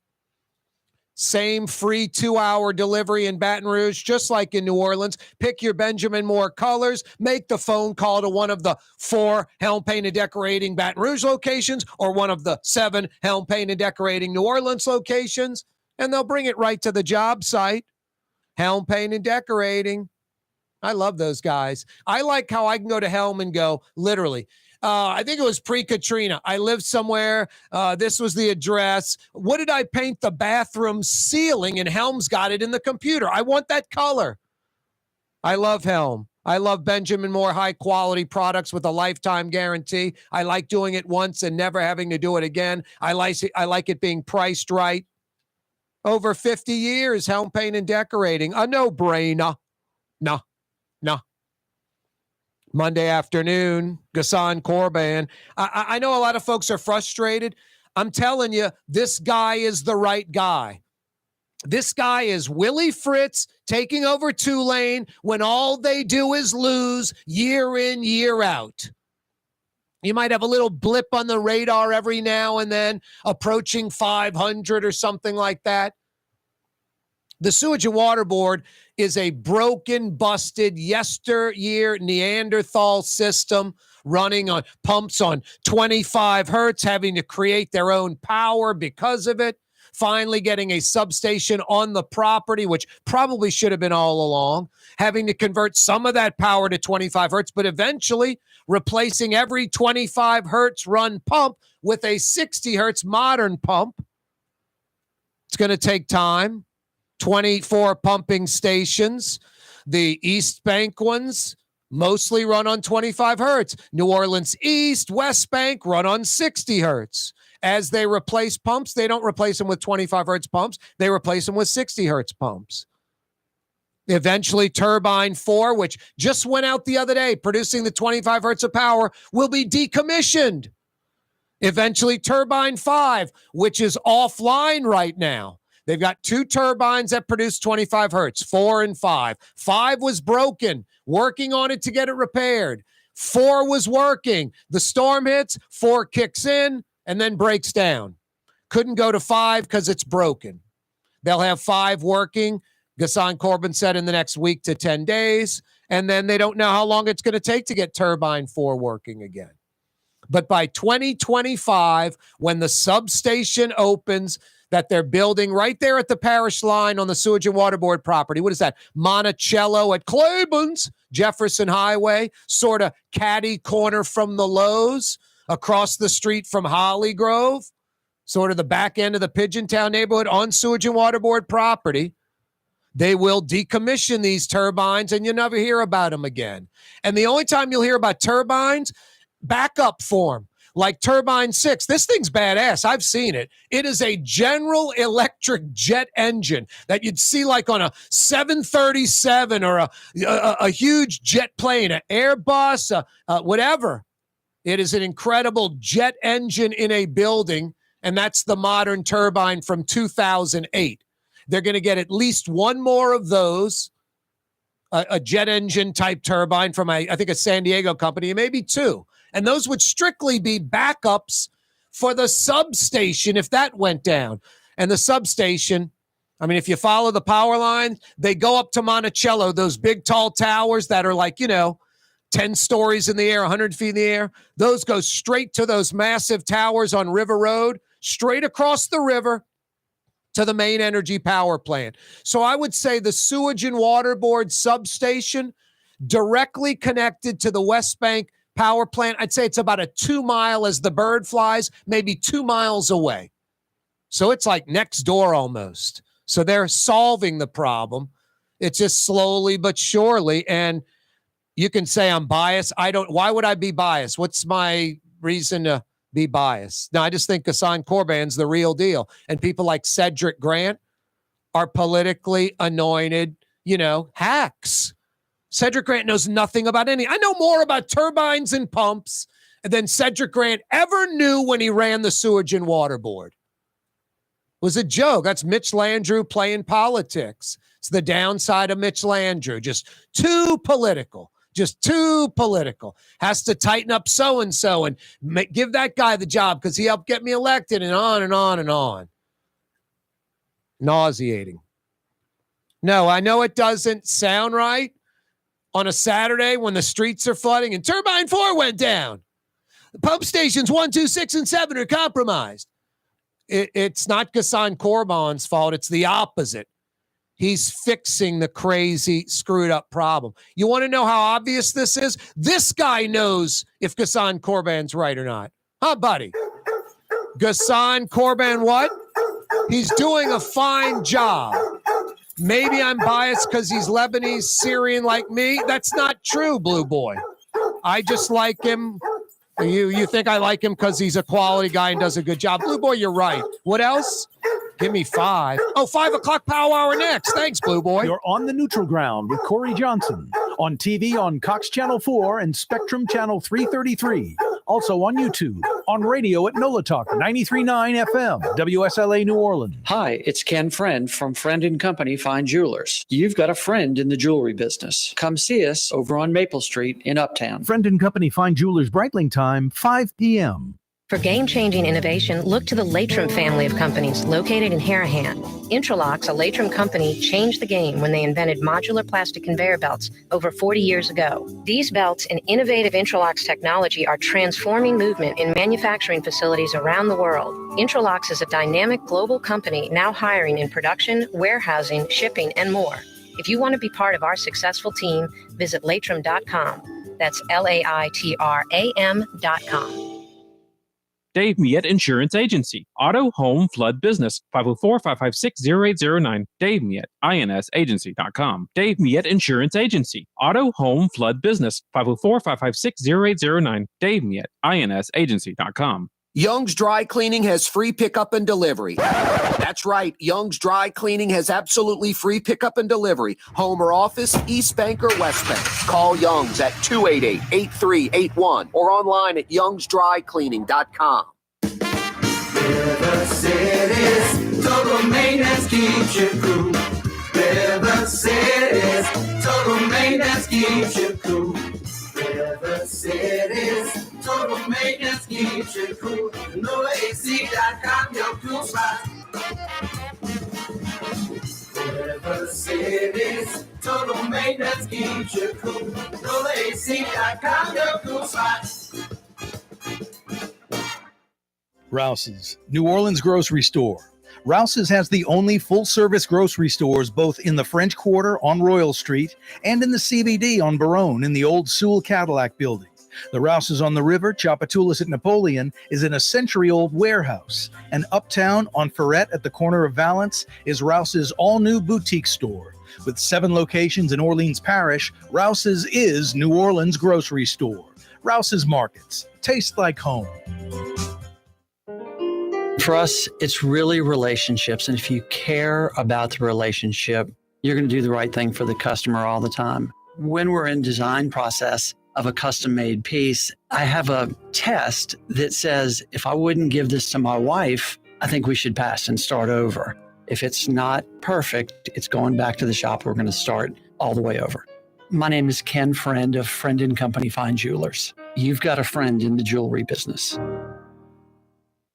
Same free 2-hour delivery in Baton Rouge, just like in New Orleans. Pick your Benjamin Moore colors. Make the phone call to one of the 4 Helm Paint and Decorating Baton Rouge locations or one of the 7 Helm Paint and Decorating New Orleans locations, and they'll bring it right to the job site. Helm Paint and Decorating. I love those guys. I like how I can go to Helm and go, literally, I think it was pre-Katrina. I lived somewhere. This was the address. What did I paint the bathroom ceiling? And Helm's got it in the computer. I want that color. I love Helm. I love Benjamin Moore high-quality products with a lifetime guarantee. I like doing it once and never having to do it again. I like it being priced right. Over 50 years, Helm Paint and Decorating. A no-brainer. No. Monday afternoon, Ghassan Korban. I know a lot of folks are frustrated. I'm telling you, this guy is the right guy. This guy is Willie Fritz taking over Tulane when all they do is lose year in, year out. You might have a little blip on the radar every now and then, approaching 500 or something like that. The Sewage and Water Board is a broken, busted, yesteryear Neanderthal system running on pumps on 25 hertz, having to create their own power because of it. Finally getting a substation on the property, which probably should have been all along, having to convert some of that power to 25 hertz, but eventually replacing every 25 hertz run pump with a 60 hertz modern pump. It's going to take time. 24 pumping stations. The East Bank ones mostly run on 25 hertz. New Orleans East, West Bank run on 60 hertz. As they replace pumps, they don't replace them with 25 hertz pumps. They replace them with 60 hertz pumps. Eventually, Turbine 4, which just went out the other day, producing the 25 hertz of power, will be decommissioned. Eventually, Turbine 5, which is offline right now. They've got 2 turbines that produce 25 hertz, 4 and 5. 5 was broken, working on it to get it repaired. 4 was working. The storm hits, 4 kicks in, and then breaks down. Couldn't go to 5 because it's broken. They'll have 5 working, Ghassan Korban said, in the next week to 10 days, and then they don't know how long it's going to take to get Turbine 4 working again. But by 2025, when the substation opens, that they're building right there at the parish line on the Sewage and Water Board property. What is that? Monticello at Claiborne's, Jefferson Highway, sort of catty corner from the Lowe's, across the street from Holly Grove, sort of the back end of the Pigeon Town neighborhood on Sewage and Water Board property. They will decommission these turbines and you'll never hear about them again. And the only time you'll hear about turbines, backup form. Like Turbine 6. This thing's badass. I've seen it. It is a General Electric jet engine that you'd see like on a 737 or a huge jet plane, an Airbus, whatever. It is an incredible jet engine in a building, and that's the modern turbine from 2008. They're going to get at least one more of those, a jet engine type turbine from, I think, a San Diego company, maybe 2. And those would strictly be backups for the substation if that went down. And the substation, I mean, if you follow the power line, they go up to Monticello, those big tall towers that are like, 10 10 stories in the air, 100 feet in the air. Those go straight to those massive towers on River Road, straight across the river to the main energy power plant. So I would say the Sewage and Water Board substation directly connected to the West Bank power plant. I'd say it's about a 2 mile as the bird flies, maybe 2 miles away. So it's like next door almost. So they're solving the problem. It's just slowly but surely. And you can say I'm biased. Why would I be biased? What's my reason to be biased? No, I just think Ghassan Korban's the real deal. And people like Cedric Grant are politically anointed, hacks. Cedric Grant knows nothing about any. I know more about turbines and pumps than Cedric Grant ever knew when he ran the Sewage and Water Board. It was a joke. That's Mitch Landrieu playing politics. It's the downside of Mitch Landrieu. Just too political. Has to tighten up so-and-so and give that guy the job because he helped get me elected, and on and on and on. Nauseating. No, I know it doesn't sound right on a Saturday when the streets are flooding and Turbine 4 went down. The pump stations 1, 2, 6, and 7 are compromised. It's not Ghassan Korban's fault. It's the opposite. He's fixing the crazy, screwed up problem. You want to know how obvious this is? This guy knows if Ghassan Korban's right or not. Huh, buddy? Ghassan Korban what? He's doing a fine job. Maybe I'm biased because he's Lebanese, Syrian like me. That's not true, Blue Boy. I just like him. You think I like him because he's a quality guy and does a good job. Blue Boy, you're right. What else? Give me 5. Oh, 5 o'clock Power Hour next. Thanks, Blue Boy. You're on the neutral ground with Corey Johnson. On TV on Cox Channel 4 and Spectrum Channel 333. Also on YouTube. On radio at NOLA Talk 93.9 FM, WSLA New Orleans. Hi, it's Ken Friend from Friend & Company Fine Jewelers. You've got a friend in the jewelry business. Come see us over on Maple Street in Uptown. Friend & Company Fine Jewelers Breitling time, 5 p.m. For game-changing innovation, look to the Latrim family of companies located in Harahan. Intralocks, a Latrim company, changed the game when they invented modular plastic conveyor belts over 40 years ago. These belts and innovative Intralocks technology are transforming movement in manufacturing facilities around the world. Intralocks is a dynamic global company now hiring in production, warehousing, shipping, and more. If you want to be part of our successful team, visit Latrim.com. That's LAITRAM.com. Dave Miette Insurance Agency. Auto, home, flood, business. 504-556-0809. Dave Miette, INSagency.com. Dave Miette Insurance Agency. Auto, home, flood, business. 504-556-0809. Dave Miette, INSagency.com. Young's Dry Cleaning has free pickup and delivery. That's right. Young's Dry Cleaning has absolutely free pickup and delivery. Home or office, East Bank or West Bank. Call Young's at 288-8381 or online at youngsdrycleaning.com. River City's total maintenance keeps you cool. River City's total maintenance keeps you cool. River City's total maintenance keeps you cool. NolaAC.com, your cool spot. River City's total maintenance keeps you cool. NolaAC.com, your cool spot. Rouse's, New Orleans grocery store. Rouse's has the only full-service grocery stores both in the French Quarter on Royal Street and in the CBD on Baronne in the old Sewell Cadillac building. The Rouse's on the river, Tchoupitoulas at Napoleon, is in a century-old warehouse. And uptown on Ferret at the corner of Valence is Rouse's all-new boutique store. With 7 locations in Orleans Parish, Rouse's is New Orleans grocery store. Rouse's Markets. Taste like home. For us, it's really relationships. And if you care about the relationship, you're going to do the right thing for the customer all the time. When we're in design process of a custom-made piece, I have a test that says, if I wouldn't give this to my wife, I think we should pass and start over. If it's not perfect, it's going back to the shop. We're going to start all the way over. My name is Ken Friend of Friend & Company Fine Jewelers. You've got a friend in the jewelry business.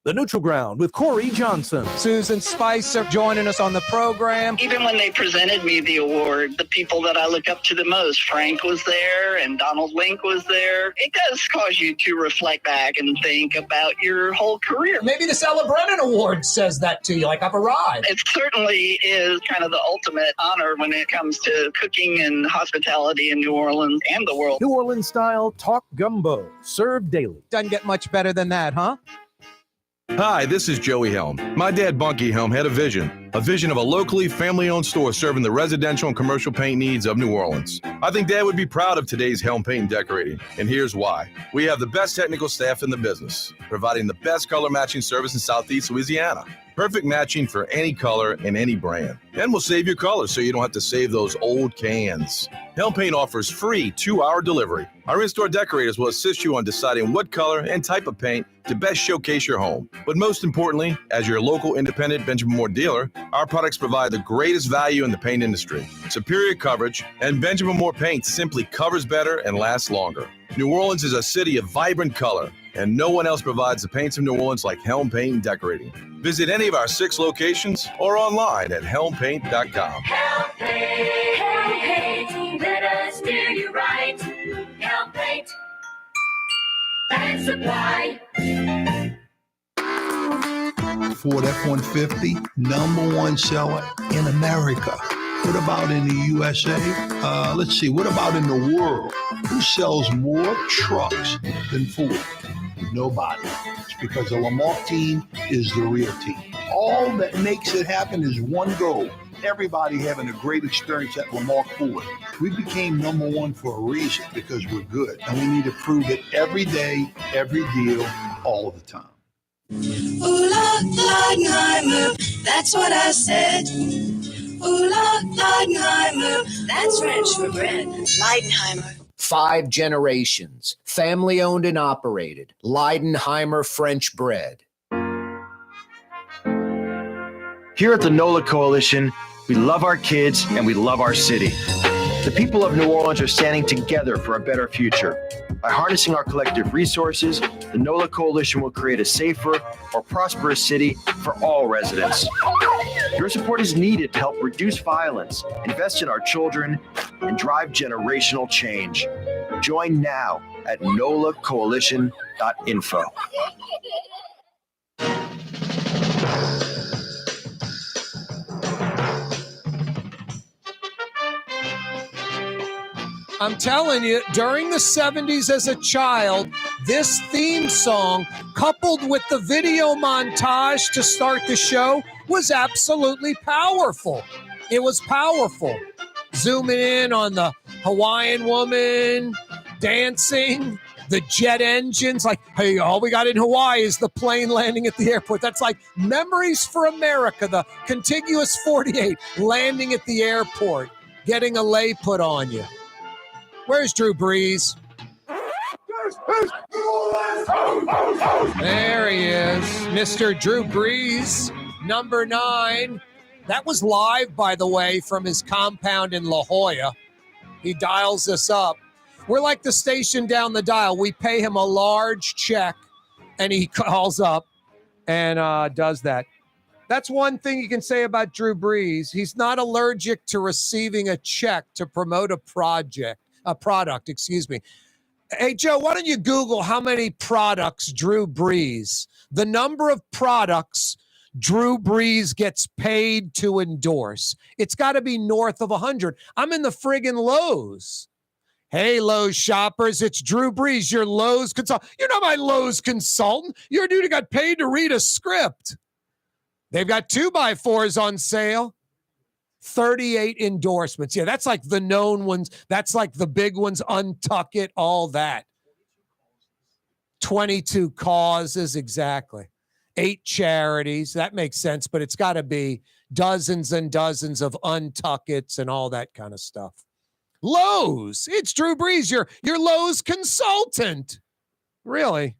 The Neutral Ground with Corey Johnson. Susan Spicer joining us on the program. Even when they presented me the award, the people that I look up to the most, Frank was there and Donald Link was there. It does cause you to reflect back and think about your whole career. Maybe the Ella Brennan Award says that to you, like I've arrived. It certainly is kind of the ultimate honor when it comes to cooking and hospitality in New Orleans and the world. New Orleans style talk gumbo, served daily. Doesn't get much better than that, huh? Hi, this is Joey Helm. My dad, Bunky Helm, had a vision of a locally family-owned store serving the residential and commercial paint needs of New Orleans. I think Dad would be proud of today's Helm Paint and Decorating, and here's why. We have the best technical staff in the business, providing the best color matching service in Southeast Louisiana. Perfect matching for any color and any brand. And we'll save your colors so you don't have to save those old cans. Helm Paint offers free 2-hour delivery. Our in-store decorators will assist you on deciding what color and type of paint to best showcase your home. But most importantly, as your local independent Benjamin Moore dealer, our products provide the greatest value in the paint industry. Superior coverage, and Benjamin Moore paint simply covers better and lasts longer. New Orleans is a city of vibrant color, and no one else provides the paints of New Orleans like Helm Paint and Decorating. Visit any of our 6 locations or online at helmpaint.com. Help paint, let us do you right. Help paint and supply. Ford F-150, #1 seller in America. What about in the USA? Let's see, what about in the world? Who sells more trucks than Ford? Nobody. It's because the Lamar team is the real team. All that makes it happen is one goal. Everybody having a great experience at Lamar Ford. We became #1 for a reason, because we're good. And we need to prove it every day, every deal, all the time. Ooh, Leidenheimer, that's what I said. Ooh, Leidenheimer, that's French for bread. Leidenheimer. 5 generations, family owned and operated. Leidenheimer French bread. Here at the NOLA Coalition, we love our kids and we love our city. The people of New Orleans are standing together for a better future. By harnessing our collective resources, the NOLA Coalition will create a safer, more prosperous city for all residents. Your support is needed to help reduce violence, invest in our children, and drive generational change. Join now at nolacoalition.info. I'm telling you, during the 70s as a child, this theme song, coupled with the video montage to start the show, was absolutely powerful. It was powerful. Zooming in on the Hawaiian woman dancing, the jet engines, like, hey, all we got in Hawaii is the plane landing at the airport. That's like Memories for America, the contiguous 48 landing at the airport, getting a lei put on you. Where's Drew Brees? There he is, Mr. Drew Brees, number 9. That was live, by the way, from his compound in La Jolla. He dials us up. We're like the station down the dial. We pay him a large check, and he calls up and does that. That's one thing you can say about Drew Brees. He's not allergic to receiving a check to promote a product. Hey, Joe, why don't you Google how many products Drew Brees, the number of products Drew Brees gets paid to endorse. It's got to be north of 100. I'm in the friggin' Lowe's. Hey, Lowe's shoppers, it's Drew Brees, your Lowe's consultant. You're not my Lowe's consultant. You're a dude who got paid to read a script. They've got 2x4s on sale. 38 endorsements. Yeah, that's like the known ones. That's like the big ones, Untuck It, all that. 22 causes, exactly. 8 charities. That makes sense, but it's got to be dozens and dozens of Untuck It's and all that kind of stuff. Lowe's. It's Drew Brees, your Lowe's consultant. Really?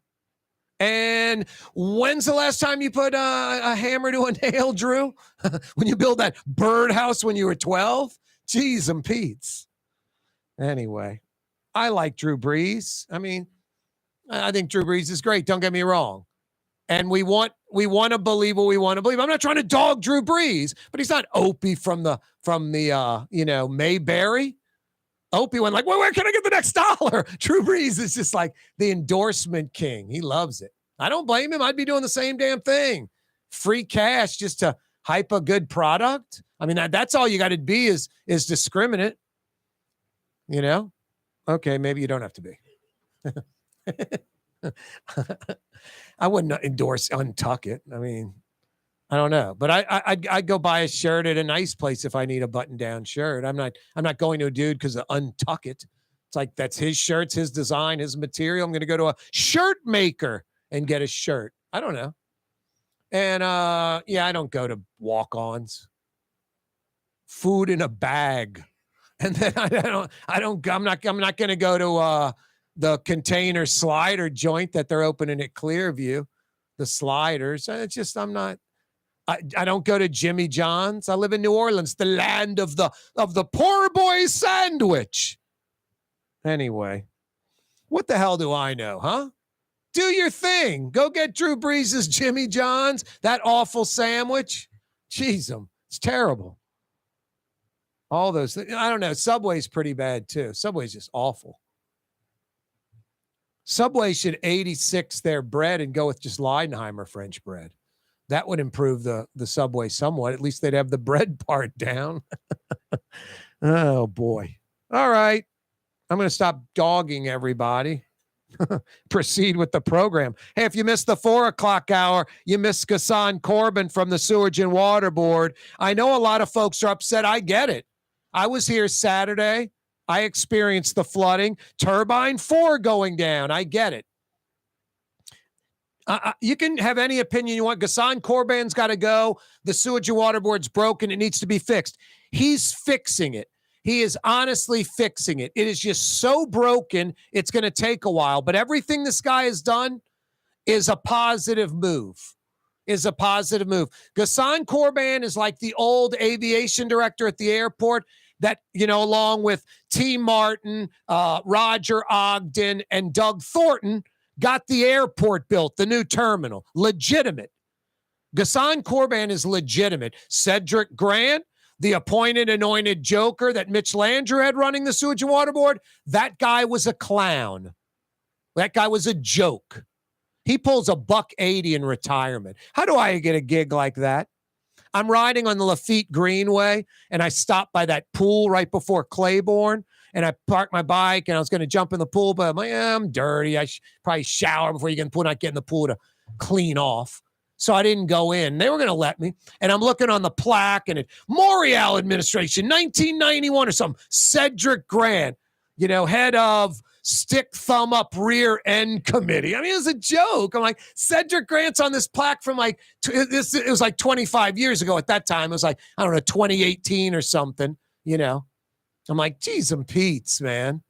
And when's the last time you put a hammer to a nail, Drew? When you build that birdhouse when you were 12? Jeez and Pete's. Anyway, I like Drew Brees. I mean, I think Drew Brees is great. Don't get me wrong. And we want to believe what we want to believe. I'm not trying to dog Drew Brees, but he's not Opie from the Mayberry. Opie went like, well, where can I get the next dollar? Drew Brees is just like the endorsement king. He loves it. I don't blame him. I'd be doing the same damn thing. Free cash just to hype a good product. I mean, that's all you got to be is discriminate. Okay, maybe you don't have to be. I wouldn't endorse Untuck It. I mean, I don't know, but I'd go buy a shirt at a nice place if I need a button-down shirt. I'm not going to a dude because of Untuck It. It's like that's his shirts, his design, his material. I'm going to go to a shirt maker and get a shirt. I don't know. And I don't go to walk-ons. Food in a bag, and then I'm not going to go to the Container Slider joint that they're opening at Clearview. The Sliders. It's just I'm not. I don't go to Jimmy John's. I live in New Orleans, the land of the poor boy sandwich. Anyway, what the hell do I know, huh? Do your thing. Go get Drew Brees' Jimmy John's, that awful sandwich. Jeez, it's terrible. All those things. I don't know. Subway's pretty bad, too. Subway's just awful. Subway should 86 their bread and go with just Leidenheimer French bread. That would improve the Subway somewhat. At least they'd have the bread part down. Oh, boy. All right. I'm going to stop dogging everybody. Proceed with the program. Hey, if you missed the 4 o'clock hour, you missed Ghassan Korban from the Sewage and Water Board. I know a lot of folks are upset. I get it. I was here Saturday. I experienced the flooding. Turbine 4 going down. I get it. You can have any opinion you want. Ghassan Korban's got to go. The Sewage and Water Board's broken. It needs to be fixed. He's fixing it. He is honestly fixing it. It is just so broken, it's going to take a while. But everything this guy has done is a positive move. Ghassan Korban is like the old aviation director at the airport that, along with T. Martin, Roger Ogden, and Doug Thornton, got the airport built, the new terminal. Legitimate. Ghassan Korban is legitimate. Cedric Grant, the appointed, anointed joker that Mitch Landrieu had running the Sewage and Water Board, that guy was a clown. That guy was a joke. He pulls $180 in retirement. How do I get a gig like that? I'm riding on the Lafitte Greenway, and I stopped by that pool right before Claiborne, and I parked my bike, and I was going to jump in the pool, but I'm like, I'm dirty. I should probably shower before you get in the pool, not get in the pool to clean off. So I didn't go in. They were going to let me. And I'm looking on the plaque and it, Morial administration, 1991 or something. Cedric Grant, head of stick thumb up rear end committee. I mean, it was a joke. I'm like, Cedric Grant's on this plaque from it was like 25 years ago at that time. It was like, I don't know, 2018 or something, I'm like, geez, and Pete's, man.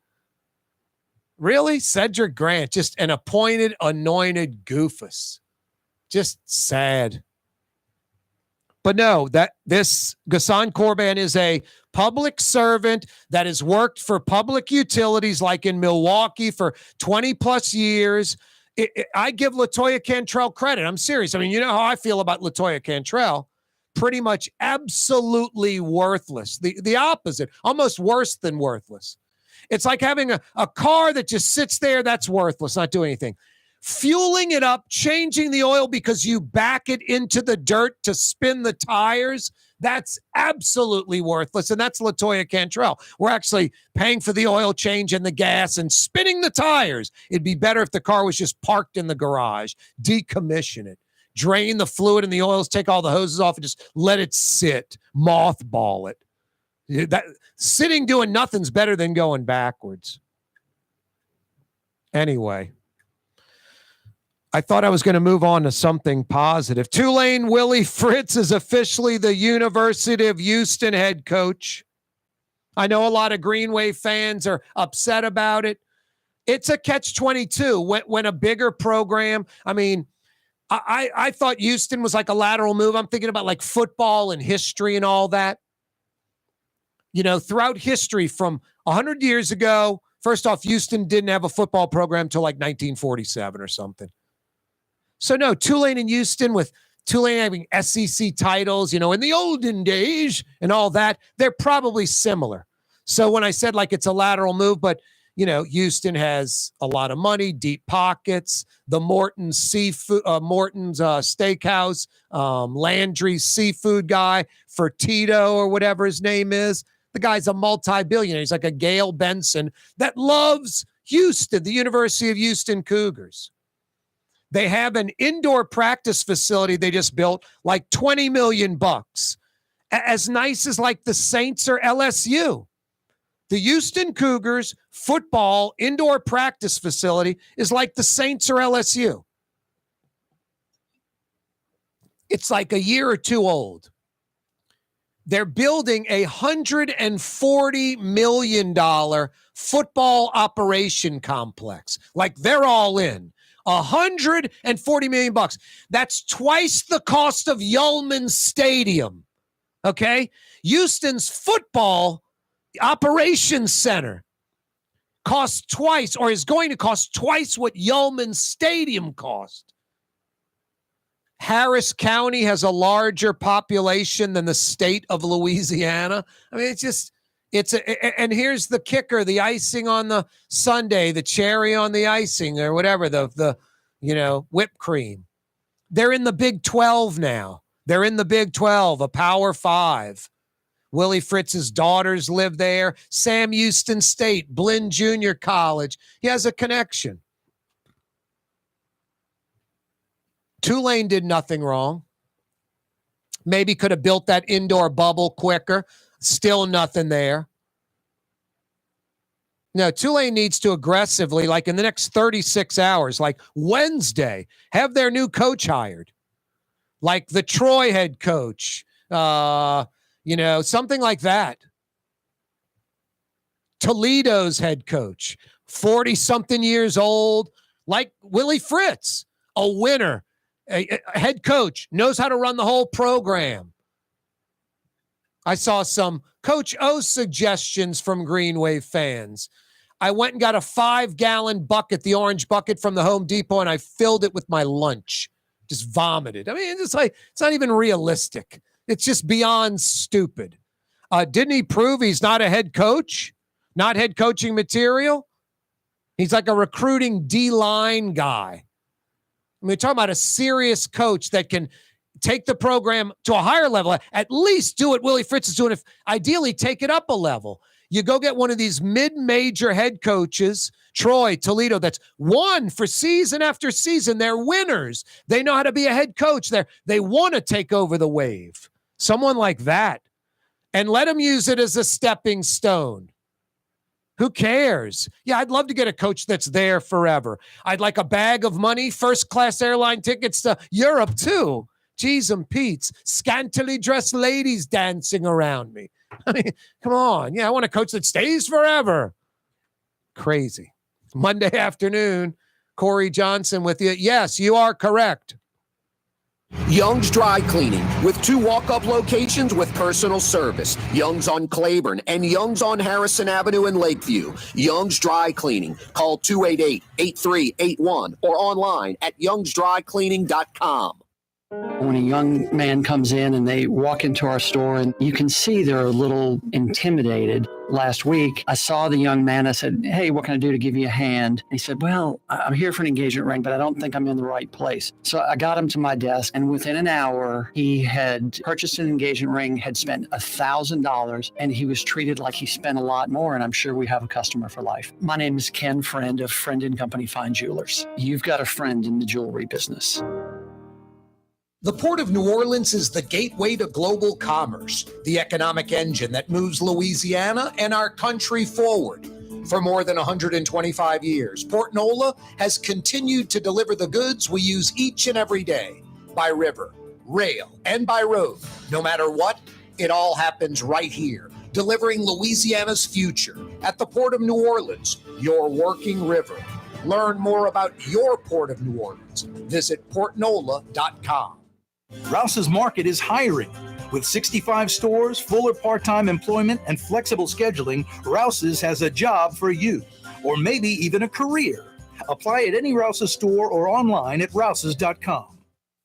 Really? Cedric Grant, just an appointed, anointed goofus. Just sad. But no, this Ghassan Korban is a public servant that has worked for public utilities like in Milwaukee for 20 plus years. I give LaToya Cantrell credit. I'm serious. I mean, you know how I feel about LaToya Cantrell. Pretty much absolutely worthless. The opposite, almost worse than worthless. It's like having a car that just sits there. That's worthless, not doing anything. Fueling it up, changing the oil because you back it into the dirt to spin the tires, that's absolutely worthless. And that's LaToya Cantrell. We're actually paying for the oil change and the gas and spinning the tires. It'd be better if the car was just parked in the garage, decommission it, drain the fluid and the oils, take all the hoses off and just let it sit, mothball it. That sitting doing nothing's better than going backwards. Anyway. I thought I was going to move on to something positive. Tulane Willie Fritz is officially the University of Houston head coach. I know a lot of Green Wave fans are upset about it. It's a catch-22 when a bigger program, I mean, I thought Houston was like a lateral move. I'm thinking about like football and history and all that. Throughout history from 100 years ago, first off, Houston didn't have a football program until like 1947 or something. So no, Tulane and Houston, with Tulane having SEC titles, in the olden days and all that, they're probably similar. So when I said like it's a lateral move, but Houston has a lot of money, deep pockets, the Morton's Steakhouse, Landry's seafood guy, Fertitta or whatever his name is. The guy's a multi-billionaire. He's like a Gail Benson that loves Houston, the University of Houston Cougars. They have an indoor practice facility they just built, like $20 million, as nice as like the Saints or LSU. The Houston Cougars football indoor practice facility is like the Saints or LSU. It's like a year or two old. They're building a $140 million football operation complex. Like they're all in. $140 million. That's twice the cost of Yulman Stadium. Okay? Houston's football operations center costs twice, or is going to cost twice what Yulman Stadium cost. Harris County has a larger population than the state of Louisiana. I mean, and here's the kicker, the icing on the sundae, the cherry on the icing or whatever, the whipped cream. They're in the Big 12 now. They're in the Big 12, a Power 5. Willie Fritz's daughters live there. Sam Houston State, Blinn Junior College. He has a connection. Tulane did nothing wrong. Maybe could have built that indoor bubble quicker. Still nothing there. No, Tulane needs to aggressively, like in the next 36 hours, like Wednesday, have their new coach hired. Like the Troy head coach, something like that. Toledo's head coach, 40-something years old, like Willie Fritz, a winner, a head coach, knows how to run the whole program. I saw some Coach O suggestions from Green Wave fans. I went and got a 5-gallon bucket, the orange bucket from the Home Depot, and I filled it with my lunch. Just vomited. I mean, it's not even realistic. It's just beyond stupid. Didn't he prove he's not a head coach? Not head coaching material? He's like a recruiting D-line guy. I mean, we're talking about a serious coach that can take the program to a higher level, at least do what Willie Fritz is doing, if ideally take it up a level. You go get one of these mid-major head coaches, Troy, Toledo, that's won for season after season. They're winners. They know how to be a head coach. They want to take over the Wave. Someone like that. And let them use it as a stepping stone. Who cares? Yeah, I'd love to get a coach that's there forever. I'd like a bag of money, first-class airline tickets to Europe, too. Jeez and Pete's, scantily dressed ladies dancing around me. I mean, come on. Yeah, I want a coach that stays forever. Crazy. Monday afternoon, Corey Johnson with you. Yes, you are correct. Young's Dry Cleaning, with 2 walk-up locations with personal service. Young's on Claiborne and Young's on Harrison Avenue in Lakeview. Young's Dry Cleaning. Call 288-8381 or online at youngsdrycleaning.com. When a young man comes in and they walk into our store, and you can see they're a little intimidated. Last week, I saw the young man. I said, "Hey, what can I do to give you a hand?" And he said, "Well, I'm here for an engagement ring, but I don't think I'm in the right place." So I got him to my desk, and within an hour, he had purchased an engagement ring, had spent $1,000, and he was treated like he spent a lot more, and I'm sure we have a customer for life. My name is Ken Friend of Friend & Company Fine Jewelers. You've got a friend in the jewelry business. The Port of New Orleans is the gateway to global commerce, the economic engine that moves Louisiana and our country forward. For more than 125 years, Port Nola has continued to deliver the goods we use each and every day, by river, rail, and by road. No matter what, it all happens right here, delivering Louisiana's future at the Port of New Orleans, your working river. Learn more about your Port of New Orleans. Visit portnola.com. Rouse's Market is hiring. With 65 stores, full or part-time employment, and flexible scheduling, Rouse's has a job for you, or maybe even a career. Apply at any Rouse's store or online at rouses.com.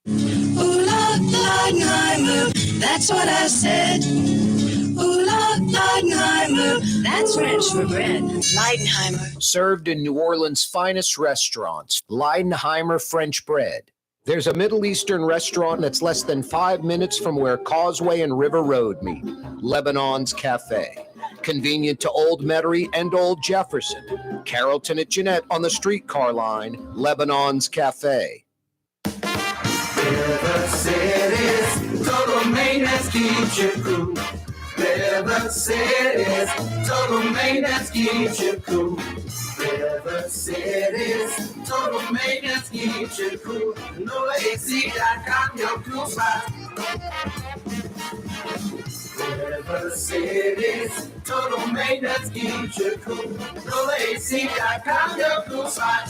Ooh, Leidenheimer, that's what I said. Ooh, Leidenheimer, that's French for bread. Leidenheimer. Served in New Orleans' finest restaurants, Leidenheimer French bread. There's a Middle Eastern restaurant that's less than 5 minutes from where Causeway and River Road meet, Lebanon's Cafe. Convenient to Old Metairie and Old Jefferson. Carrollton at Jeanette on the streetcar line, Lebanon's Cafe. River City's total maintenance keeps you cool. River City's total maintenance keeps you cool. River City's total maintenance keeps you cool. NolaAC.com, your cool spot. River City's total maintenance keeps you cool. NolaAC.com, your cool spot.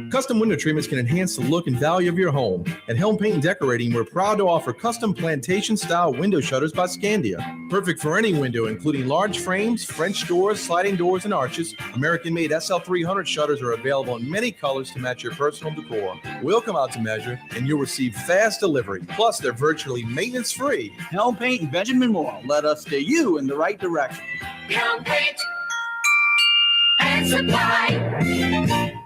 Custom window treatments can enhance the look and value of your home. At Helm Paint and Decorating, we're proud to offer custom plantation-style window shutters by Scandia. Perfect for any window, including large frames, French doors, sliding doors, and arches. American-made SL300 shutters are available in many colors to match your personal decor. We'll come out to measure, and you'll receive fast delivery. Plus, they're virtually maintenance-free. Helm Paint and Benjamin Moore. Let us steer you in the right direction. Helm Paint and Supply.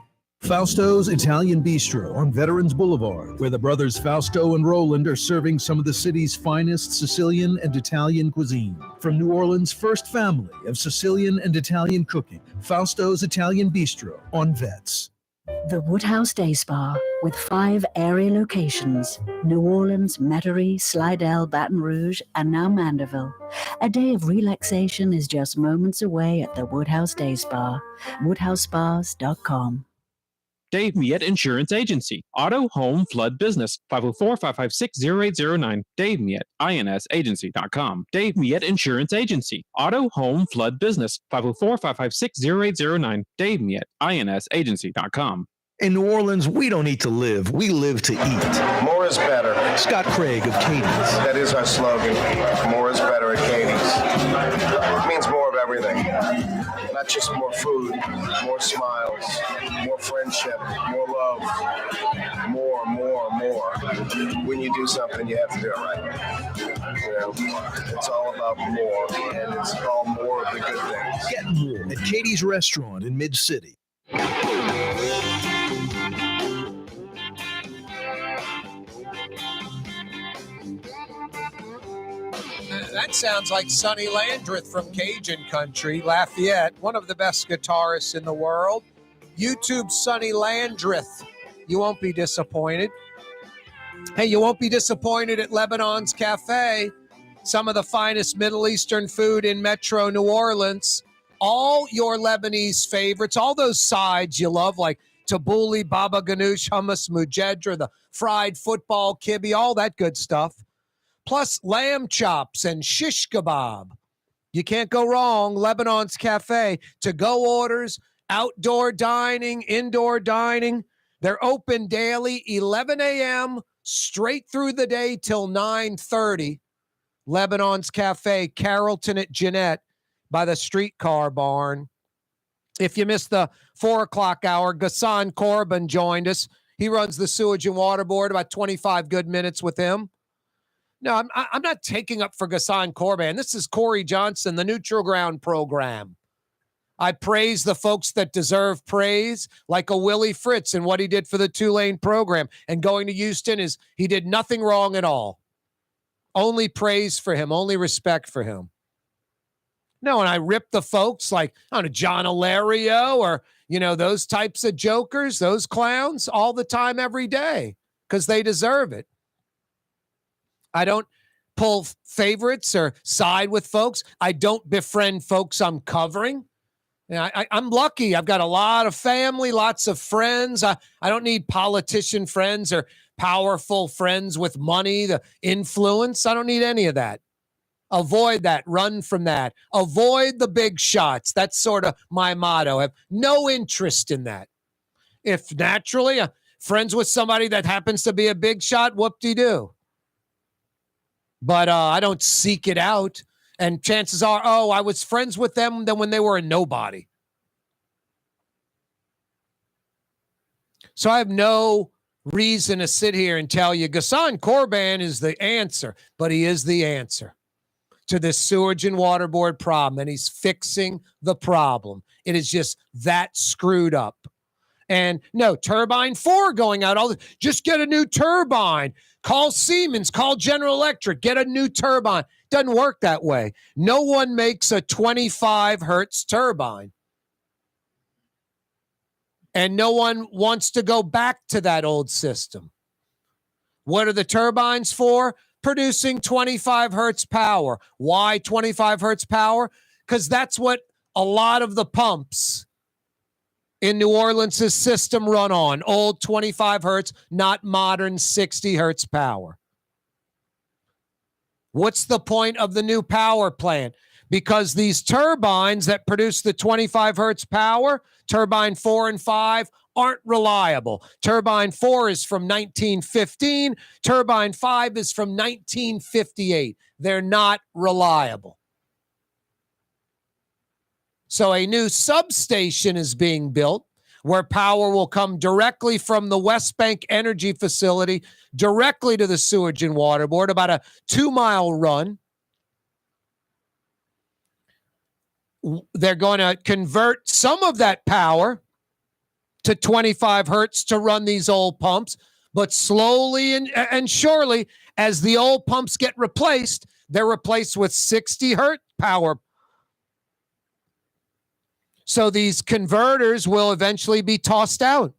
Fausto's Italian Bistro on Veterans Boulevard, where the brothers Fausto and Roland are serving some of the city's finest Sicilian and Italian cuisine. From New Orleans' first family of Sicilian and Italian cooking, Fausto's Italian Bistro on Vets. The Woodhouse Day Spa, with 5 area locations, New Orleans, Metairie, Slidell, Baton Rouge, and now Mandeville. A day of relaxation is just moments away at the Woodhouse Day Spa, woodhousespas.com. Dave Miette Insurance Agency. Auto, home, flood, business. 504-556-0809. Dave Miette, INSagency.com. Dave Miette Insurance Agency. Auto, home, flood, business. 504-556-0809. Dave Miette, INSagency.com. In New Orleans, we don't eat to live, we live to eat. More is better. Scott Craig of Katie's. That is our slogan. More is better at Katie's. It means more of everything. Not just more food, more smiles, more friendship, more love, more. When you do something, you have to do it right. You know, it's all about more, and it's all more of the good things. Get more at Katie's Restaurant in Mid-City. That sounds like Sonny Landreth from Cajun Country, Lafayette, one of the best guitarists in the world. YouTube Sonny Landreth. You won't be disappointed. Hey, you won't be disappointed at Lebanon's Cafe. Some of the finest Middle Eastern food in Metro New Orleans. All your Lebanese favorites, all those sides you love, like tabbouleh, baba ganoush, hummus, mujedra, the fried football kibbe, all that good stuff. Plus lamb chops and shish kebab. You can't go wrong. Lebanon's Cafe. To-go orders, outdoor dining, indoor dining. They're open daily, 11 a.m., straight through the day till 9:30. Lebanon's Cafe, Carrollton at Jeanette by the streetcar barn. If you missed the 4 o'clock hour, Ghassan Korban joined us. He runs the Sewage and Water Board, about 25 good minutes with him. No, I'm not taking up for Ghassan Korban. This is Corey Johnson, the Neutral Ground program. I praise the folks that deserve praise, like a Willie Fritz and what he did for the Tulane program. And going to Houston he did nothing wrong at all. Only praise for him, only respect for him. No, and I rip the folks like, I don't know, John Alario or, those types of jokers, those clowns all the time, every day, because they deserve it. I don't pull favorites or side with folks. I don't befriend folks I'm covering. I'm lucky. I've got a lot of family, lots of friends. I don't need politician friends or powerful friends with money, the influence. I don't need any of that. Avoid that. Run from that. Avoid the big shots. That's sort of my motto. I have no interest in that. If naturally friends with somebody that happens to be a big shot, whoop-de-doo. But I don't seek it out. And chances are, I was friends with them then when they were a nobody. So I have no reason to sit here and tell you Ghassan Korban is the answer, but he is the answer to this sewage and water board problem, and he's fixing the problem. It is just that screwed up. And no, turbine 4 going out. Just get a new turbine. Call Siemens, call General Electric, get a new turbine. Doesn't work that way. No one makes a 25 hertz turbine. And no one wants to go back to that old system. What are the turbines for? Producing 25 hertz power. Why 25 hertz power? Because that's what a lot of the pumps in New Orleans' system run on. Old 25 hertz, not modern 60 hertz power. What's the point of the new power plant? Because these turbines that produce the 25 hertz power, turbine 4 and 5, aren't reliable. Turbine 4 is from 1915. Turbine 5 is from 1958. They're not reliable. So a new substation is being built where power will come directly from the West Bank Energy Facility directly to the Sewage and Water Board, about a 2-mile run. They're going to convert some of that power to 25 hertz to run these old pumps, but slowly and surely, as the old pumps get replaced, they're replaced with 60 hertz power. So these converters will eventually be tossed out.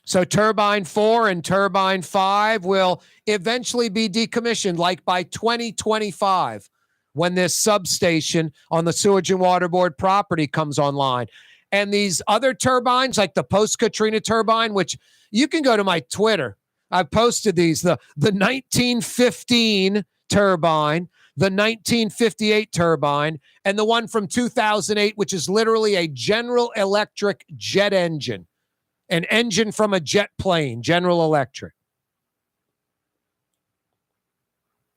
So turbine 4 and turbine 5 will eventually be decommissioned, like by 2025, when this substation on the Sewage and Water Board property comes online. And these other turbines, like the post-Katrina turbine, which you can go to my Twitter. I posted these, the 1915 turbine, the 1958 turbine, and the one from 2008, which is literally a General Electric jet engine. An engine from a jet plane, General Electric.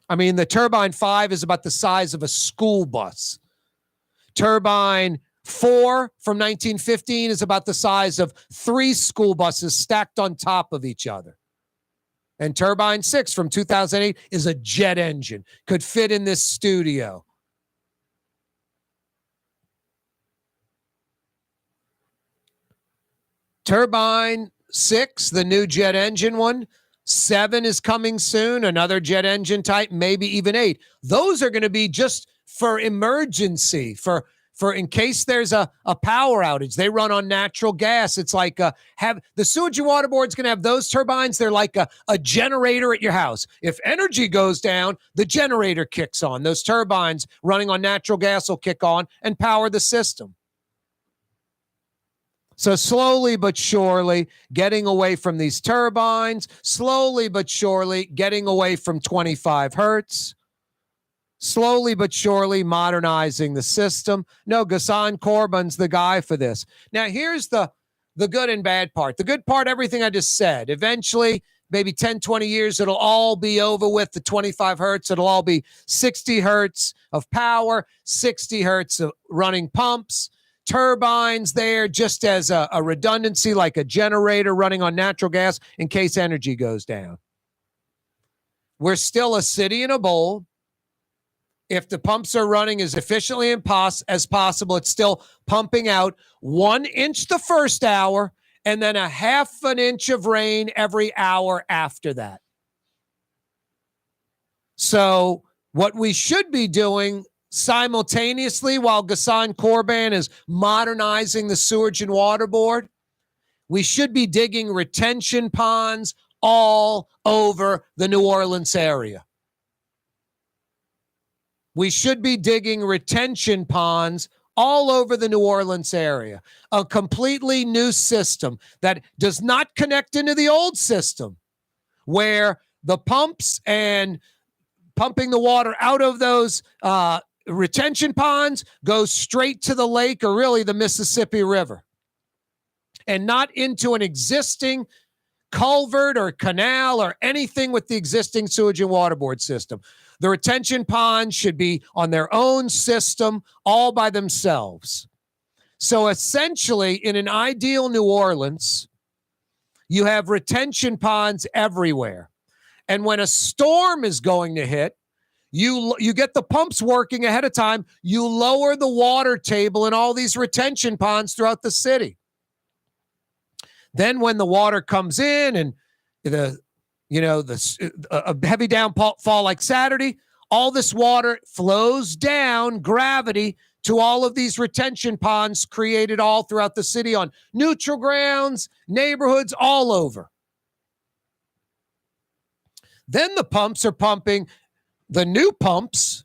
I mean, the turbine 5 is about the size of a school bus. Turbine 4 from 1915 is about the size of 3 school buses stacked on top of each other. And turbine 6 from 2008 is a jet engine. Could fit in this studio. Turbine 6, the new jet engine one. 7 is coming soon, another jet engine type, maybe even 8. Those are going to be just for emergency, for in case there's a power outage. They run on natural gas. It's like have the Sewage and Water Board's going to have those turbines. They're like a generator at your house. If energy goes down, the generator kicks on. Those turbines running on natural gas will kick on and power the system. So slowly but surely getting away from these turbines, slowly but surely getting away from 25 hertz, slowly but surely modernizing the system. No, Ghassan Korban's the guy for this. Now, here's the good and bad part. The good part, everything I just said. Eventually, maybe 10, 20 years, it'll all be over with, the 25 hertz. It'll all be 60 hertz of power, 60 hertz of running pumps, turbines there just as a redundancy, like a generator running on natural gas in case energy goes down. We're still a city in a bowl. If the pumps are running as efficiently as possible, it's still pumping out 1 inch the first hour and then a 1/2 inch of rain every hour after that. So what we should be doing simultaneously while Ghassan Korban is modernizing the Sewage and Water Board, we should be digging retention ponds all over the New Orleans area. We should be digging retention ponds all over the New Orleans area. A completely new system that does not connect into the old system, where the pumps and pumping the water out of those retention ponds goes straight to the lake, or really the Mississippi River, and not into an existing culvert or canal or anything with the existing Sewage and Water Board system. The retention ponds should be on their own system all by themselves. So essentially, in an ideal New Orleans, you have retention ponds everywhere. And when a storm is going to hit, you get the pumps working ahead of time. You lower the water table in all these retention ponds throughout the city. Then when the water comes in and a heavy downfall like Saturday, all this water flows down, gravity, to all of these retention ponds created all throughout the city on neutral grounds, neighborhoods, all over. Then the pumps are pumping. The new pumps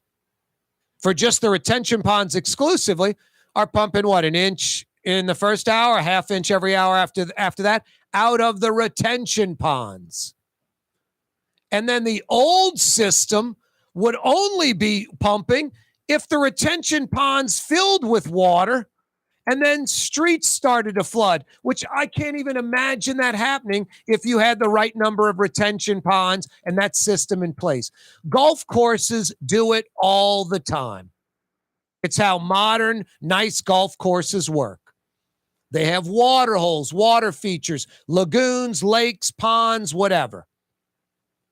for just the retention ponds exclusively are pumping what, an inch in the first hour, a half inch every hour after that, out of the retention ponds. And then the old system would only be pumping if the retention ponds filled with water and then streets started to flood, which I can't even imagine that happening if you had the right number of retention ponds and that system in place. Golf courses do it all the time. It's how modern, nice golf courses work. They have water holes, water features, lagoons, lakes, ponds, whatever.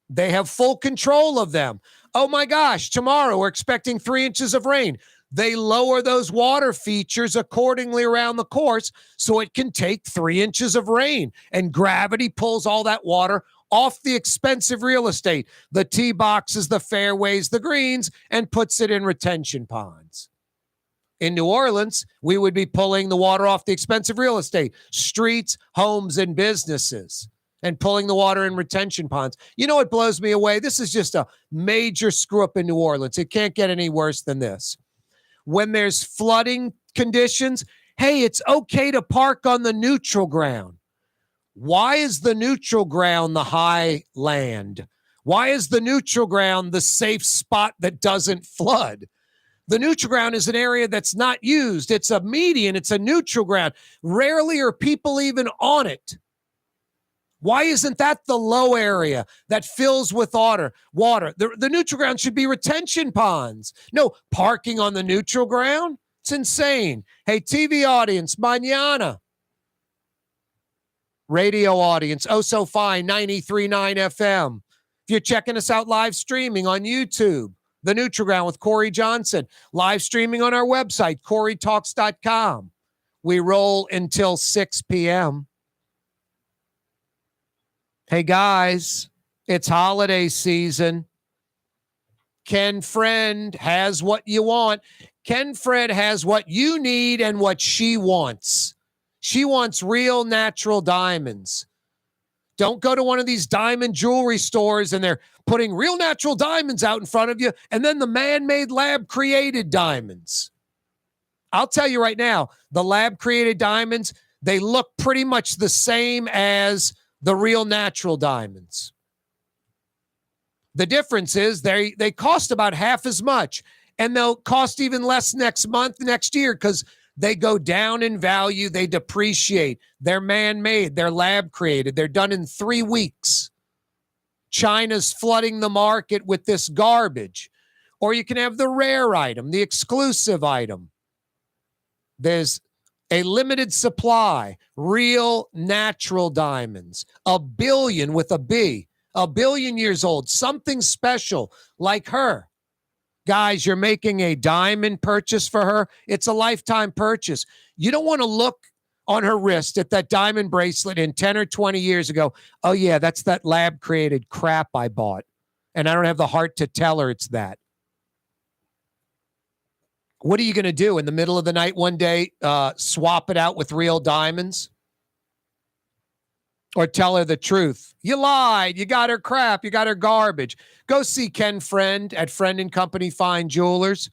They have full control of them. Oh my gosh, tomorrow we're expecting 3 inches of rain. They lower those water features accordingly around the course so it can take 3 inches of rain, and gravity pulls all that water off the expensive real estate, the tee boxes, the fairways, the greens, and puts it in retention ponds. In New Orleans, we would be pulling the water off the expensive real estate, streets, homes, and businesses, and pulling the water in retention ponds. You know what blows me away? This is just a major screw up in New Orleans. It can't get any worse than this. When there's flooding conditions, hey, it's okay to park on the neutral ground. Why is the neutral ground the high land? Why is the neutral ground the safe spot that doesn't flood? The neutral ground is an area that's not used. It's a median. It's a neutral ground. Rarely are people even on it. Why isn't that the low area that fills with water? The neutral ground should be retention ponds. No parking on the neutral ground. It's insane. Hey, TV audience, mañana. Radio audience, oh so fine, 93.9 FM. If you're checking us out live streaming on YouTube, The Neutral Ground with Corey Johnson, live streaming on our website, CoreyTalks.com. We roll until 6 p.m. Hey, guys, it's holiday season. Ken Friend has what you want. Ken Friend has what you need and what she wants. She wants real natural diamonds. Don't go to one of these diamond jewelry stores and they're putting real natural diamonds out in front of you and then the man-made lab-created diamonds. I'll tell you right now, the lab-created diamonds, they look pretty much the same as the real natural diamonds. The difference is they cost about half as much, and they'll cost even less next month, next year, because they go down in value, they depreciate. They're man-made, they're lab-created, they're done in 3 weeks. China's flooding the market with this garbage. Or you can have the rare item, the exclusive item. There's a limited supply, real natural diamonds, 1 billion with a B, 1 billion years old, something special like her. Guys, you're making a diamond purchase for her. It's a lifetime purchase. You don't want to look on her wrist at that diamond bracelet in 10 or 20 years ago. Oh yeah, that's that lab-created crap I bought. And I don't have the heart to tell her it's that. What are you going to do in the middle of the night one day? Swap it out with real diamonds? Or tell her the truth? You lied. You got her crap. You got her garbage. Go see Ken Friend at Friend & Company Fine Jewelers.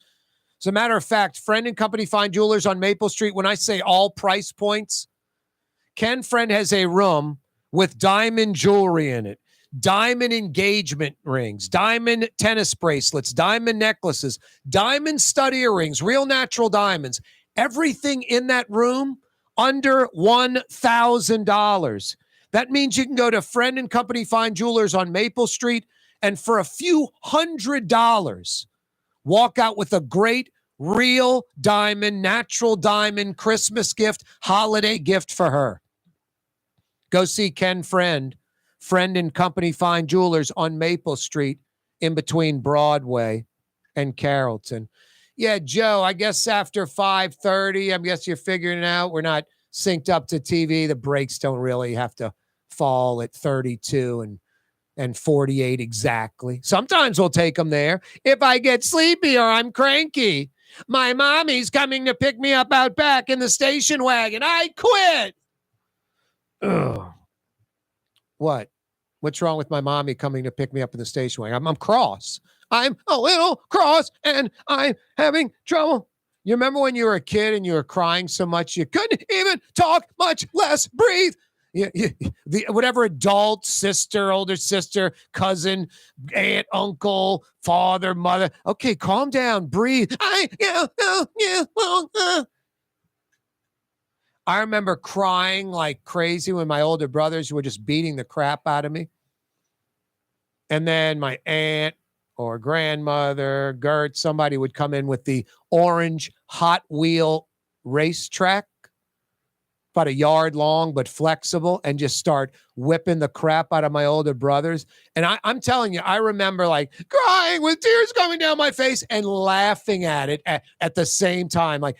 As a matter of fact, Friend & Company Fine Jewelers on Maple Street, when I say all price points, Ken Friend has a room with diamond jewelry in it. Diamond engagement rings, diamond tennis bracelets, diamond necklaces, diamond stud earrings, real natural diamonds. Everything in that room under $1,000. That means you can go to Friend & Company Fine Jewelers on Maple Street and for a few $100, walk out with a great Real diamond, natural diamond, Christmas gift, holiday gift for her. Go see Ken Friend and Company Fine Jewelers on Maple Street in between Broadway and Carrollton. Yeah, Joe, I guess after 5:30, I guess you're figuring it out. We're not synced up to TV. The breaks don't really have to fall at 32 and 48 exactly. Sometimes we'll take them there. If I get sleepy or I'm cranky, my mommy's coming to pick me up out back in the station wagon. I quit. Ugh. What? What's wrong with my mommy coming to pick me up in the station wagon? I'm cross. I'm a little cross and I'm having trouble. You remember when you were a kid and you were crying so much you couldn't even talk, much less breathe? Whatever adult, sister, older sister, cousin, aunt, uncle, father, mother. Okay, calm down, breathe. I remember crying like crazy when my older brothers were just beating the crap out of me. And then my aunt or grandmother, Gert, somebody would come in with the orange Hot Wheel racetrack, about a yard long but flexible, and just start whipping the crap out of my older brothers. And I'm telling you, I remember like crying with tears coming down my face and laughing at it at the same time, like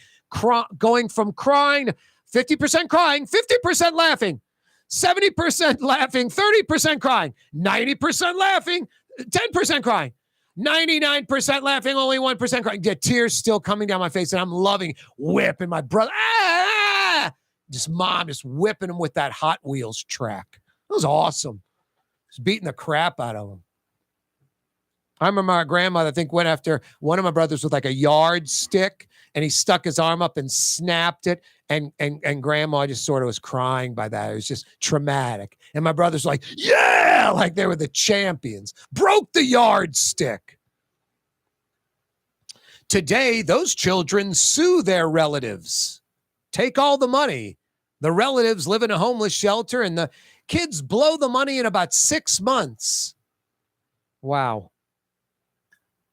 going from crying, 50% crying, 50% laughing, 70% laughing, 30% crying, 90% laughing, 10% crying, 99% laughing, only 1% crying. The tears still coming down my face, and I'm loving whipping my brother. Just mom just whipping him with that Hot Wheels track. It was awesome. Just beating the crap out of him. I remember my grandmother, I think, went after one of my brothers with like a yardstick, and he stuck his arm up and snapped it. And grandma just sort of was crying by that. It was just traumatic. And my brother's like, yeah, like they were the champions. Broke the yardstick. Today, those children sue their relatives. Take all the money. The relatives live in a homeless shelter, and the kids blow the money in about 6 months. Wow.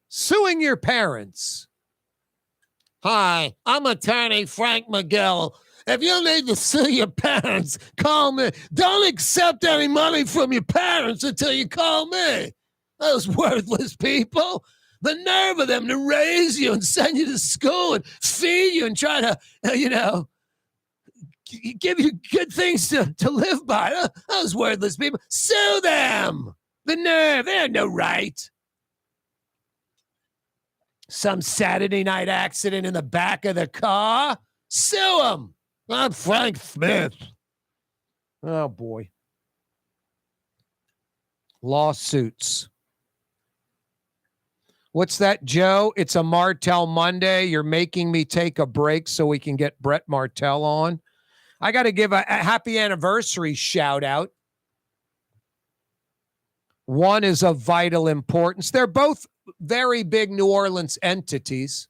Suing your parents. Hi, I'm attorney Frank McGill. If you need to sue your parents, call me. Don't accept any money from your parents until you call me. Those worthless people. The nerve of them to raise you and send you to school and feed you and try to, give you good things to live by. Those worthless people. Sue them. The nerve. They have no right. Some Saturday night accident in the back of the car. Sue them. I'm Frank Smith. Oh, boy. Lawsuits. What's that, Joe? It's a Martell Monday. You're making me take a break so we can get Brett Martell on. I got to give a happy anniversary shout out. One is of vital importance. They're both very big New Orleans entities.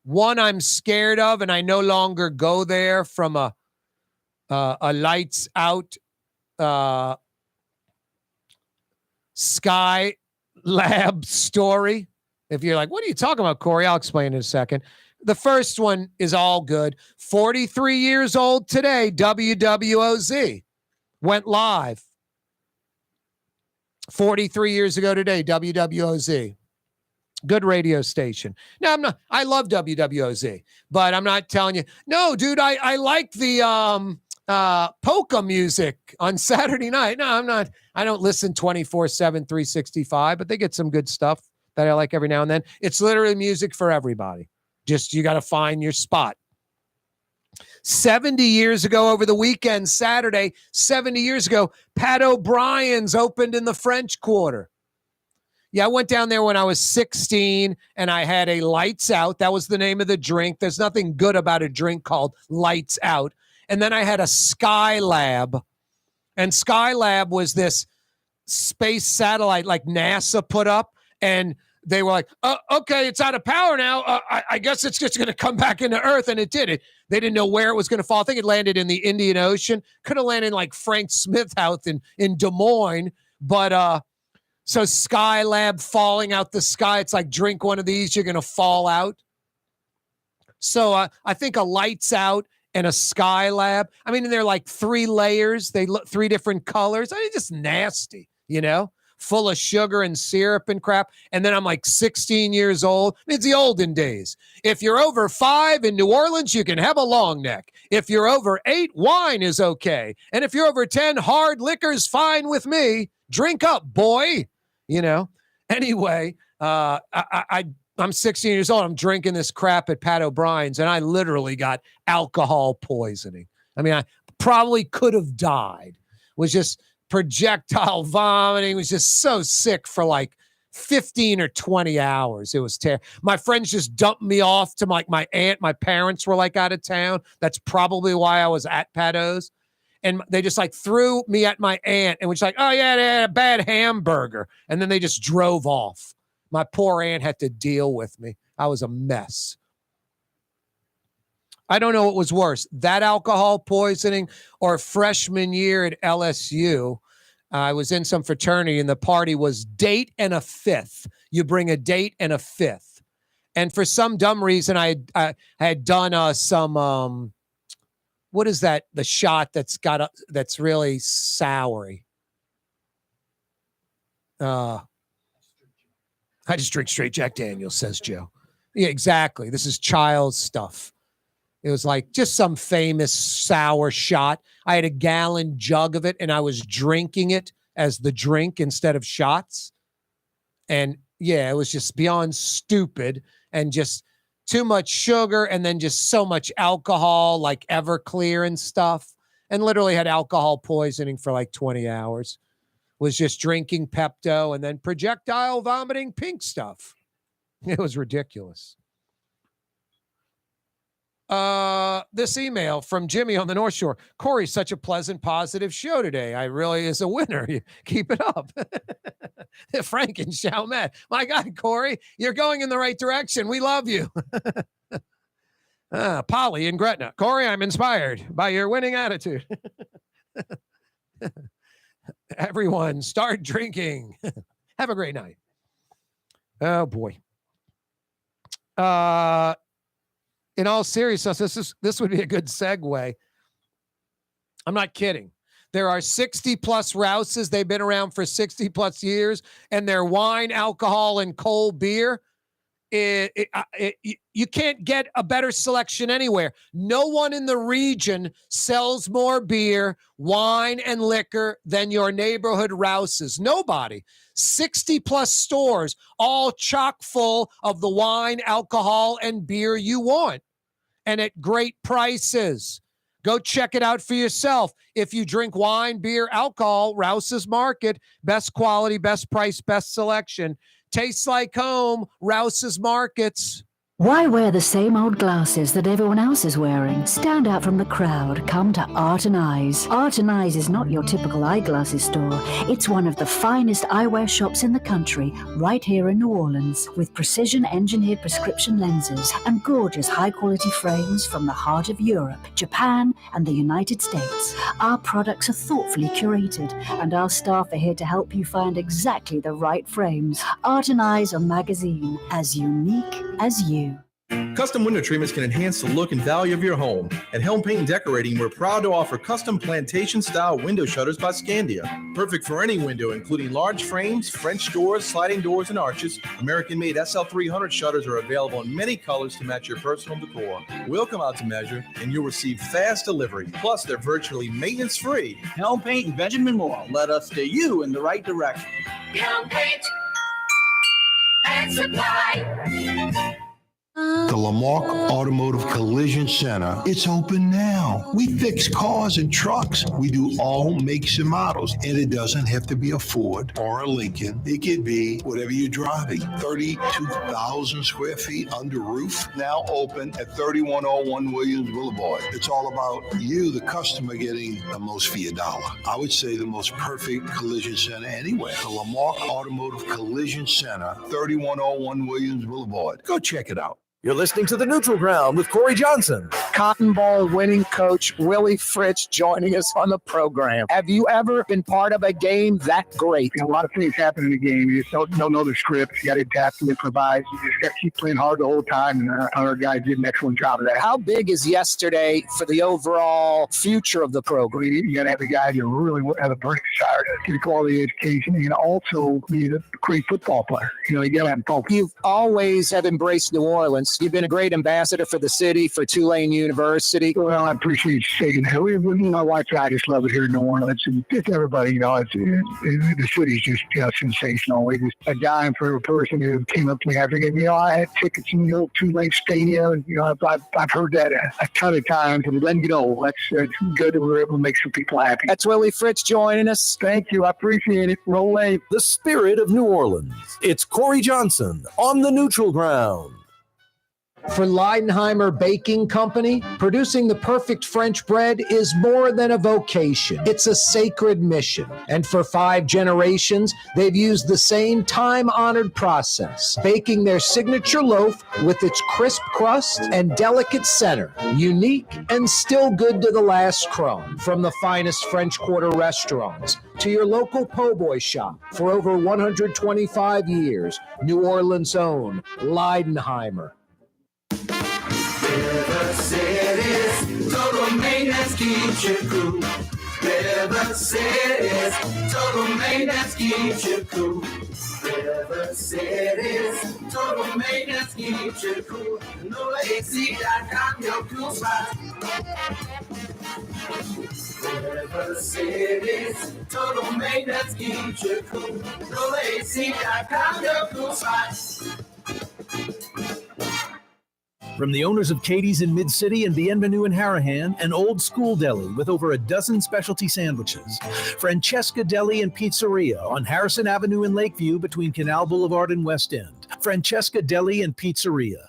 One I'm scared of, and I no longer go there from a lights out Sky Lab story. If you're like, what are you talking about, Corey? I'll explain in a second. The first one is all good. 43 years old today, WWOZ went live. 43 years ago today, WWOZ. Good radio station. Now, I love WWOZ, but I'm not telling you. No, dude, I like the polka music on Saturday night. No, I'm not. I don't listen 24/7, 365, but they get some good stuff that I like every now and then. It's literally music for everybody. Just you got to find your spot. 70 years ago over the weekend, Saturday, 70 years ago, Pat O'Brien's opened in the French Quarter. Yeah, I went down there when I was 16 and I had a Lights Out. That was the name of the drink. There's nothing good about a drink called Lights Out. And then I had a Skylab. And Skylab was this space satellite like NASA put up. And they were like, okay, it's out of power now. I guess it's just going to come back into Earth. And it did. They didn't know where it was going to fall. I think it landed in the Indian Ocean. Could have landed in like Frank Smith House in Des Moines. But so Skylab falling out the sky. It's like drink one of these, you're going to fall out. So I think a lights out and a Skylab. I mean, they're like 3 layers. They look 3 different colors. I mean, just nasty, full of sugar and syrup and crap. And then I'm like 16 years old. I mean, it's the olden days. If you're over 5 in New Orleans, you can have a long neck. If you're over 8, wine is okay. And if you're over 10, hard liquor's fine with me. Drink up, boy. Anyway, I'm 16 years old. I'm drinking this crap at Pat O'Brien's, and I literally got alcohol poisoning. I mean, I probably could have died. Was just projectile vomiting. Was just so sick for like 15 or 20 hours. It was terrible. My friends just dumped me off to my aunt. My parents were like out of town. That's probably why I was at Pat O's. And they just like threw me at my aunt and was like, oh, yeah, they had a bad hamburger. And then they just drove off. My poor aunt had to deal with me. I was a mess. I don't know what was worse, that alcohol poisoning or freshman year at LSU. I was in some fraternity and the party was date and a fifth. You bring a date and a fifth. And for some dumb reason, I had done some, what is that? The shot that's really soury. I just drink straight Jack Daniels, says Joe. Yeah, exactly. This is child's stuff. It was like just some famous sour shot. I had a gallon jug of it, and I was drinking it as the drink instead of shots. And yeah, it was just beyond stupid and just too much sugar and then just so much alcohol, like Everclear and stuff. And literally had alcohol poisoning for like 20 hours. Was just drinking Pepto and then projectile vomiting pink stuff. It was ridiculous. This email from Jimmy on the North Shore. Corey, such a pleasant, positive show today. I really is a winner. You keep it up. Frank and Chalmette. My God, Corey, you're going in the right direction. We love you. Polly in Gretna. Corey, I'm inspired by your winning attitude. Everyone, start drinking. Have a great night. Oh, boy. In all seriousness, this would be a good segue. I'm not kidding. There are 60-plus Rouses. They've been around for 60-plus years, and their wine, alcohol, and cold beer, you can't get a better selection anywhere. No one in the region sells more beer, wine, and liquor than your neighborhood Rouses. Nobody. 60-plus stores, all chock full of the wine, alcohol, and beer you want, and at great prices. Go check it out for yourself. If you drink wine, beer, alcohol, Rouse's Market, best quality, best price, best selection. Tastes like home, Rouse's Markets. Why wear the same old glasses that everyone else is wearing? Stand out from the crowd. Come to Art and Eyes. Art and Eyes is not your typical eyeglasses store. It's one of the finest eyewear shops in the country, right here in New Orleans, with precision-engineered prescription lenses and gorgeous high-quality frames from the heart of Europe, Japan, and the United States. Our products are thoughtfully curated, and our staff are here to help you find exactly the right frames. Art and Eyes are magazine, as unique as you. Custom window treatments can enhance the look and value of your home. At Helm Paint and Decorating, we're proud to offer custom plantation-style window shutters by Scandia. Perfect for any window, including large frames, French doors, sliding doors, and arches. American-made SL300 shutters are available in many colors to match your personal decor. We'll come out to measure, and you'll receive fast delivery. Plus, they're virtually maintenance-free. Helm Paint and Benjamin Moore. Let us steer you in the right direction. Helm Paint and Supply. The Lamarck Automotive Collision Center, it's open now. We fix cars and trucks. We do all makes and models. And it doesn't have to be a Ford or a Lincoln. It could be whatever you're driving. 32,000 square feet under roof. Now open at 3101 Williams Boulevard. It's all about you, the customer, getting the most for your dollar. I would say the most perfect collision center anywhere. The Lamarck Automotive Collision Center, 3101 Williams Boulevard. Go check it out. You're listening to The Neutral Ground with Corey Johnson. Cotton Bowl winning coach Willie Fritz joining us on the program. Have you ever been part of a game that great? A lot of things happen in the game. You just don't know the script. You got to adapt and improvise. You just got to keep playing hard the whole time, and our guys did an excellent job of that. How big is yesterday for the overall future of the program? You got to have the guys who really have a burning desire to get quality education and also be a great football player. You got to have focus. You've always have embraced New Orleans. You've been a great ambassador for the city, for Tulane University. Well, I appreciate you saying that. My wife and I just love it here in New Orleans. And just everybody, the city's just sensational. We just a dime for a person who came up to me after game. I had tickets in the old Tulane Stadium. And, I've heard that a ton of times. And letting you know, that's good that we're able to make some people happy. That's Willie Fritz joining us. Thank you. I appreciate it. Roll A. The spirit of New Orleans. It's Corey Johnson on The Neutral Ground. For Leidenheimer Baking Company, producing the perfect French bread is more than a vocation. It's a sacred mission. And for 5 generations, they've used the same time-honored process, baking their signature loaf with its crisp crust and delicate center, unique and still good to the last crumb. From the finest French Quarter restaurants to your local po' boy shop, for over 125 years, New Orleans' own Leidenheimer. River City's total maintenance keeps you cool. River City's total maintenance keeps you cool. River City's total maintenance keeps you cool. NolaAC.com, your cool spot. River City's total maintenance keeps you cool. NolaAC.com, your cool spot. From the owners of Katie's in Mid-City and Bienvenue in Harahan, an old school deli with over a dozen specialty sandwiches. Francesca Deli and Pizzeria on Harrison Avenue in Lakeview between Canal Boulevard and West End. Francesca Deli and Pizzeria.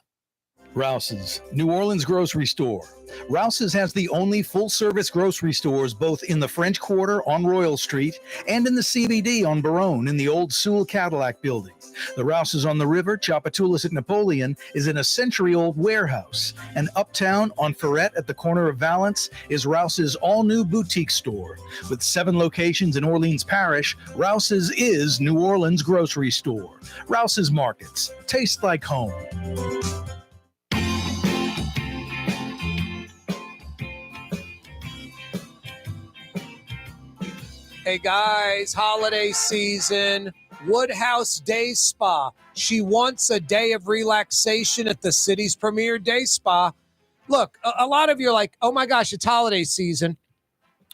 Rouse's, New Orleans grocery store. Rouse's has the only full-service grocery stores both in the French Quarter on Royal Street and in the CBD on Baronne in the old Sewell Cadillac building. The Rouse's on the river, Tchoupitoulas at Napoleon, is in a century-old warehouse. And uptown on Ferret at the corner of Valence is Rouse's all-new boutique store. With 7 locations in Orleans Parish, Rouse's is New Orleans grocery store. Rouse's Markets. Taste like home. Hey guys, holiday season, Woodhouse Day Spa. She wants a day of relaxation at the city's premier day spa. Look, a lot of you are like, oh my gosh, it's holiday season.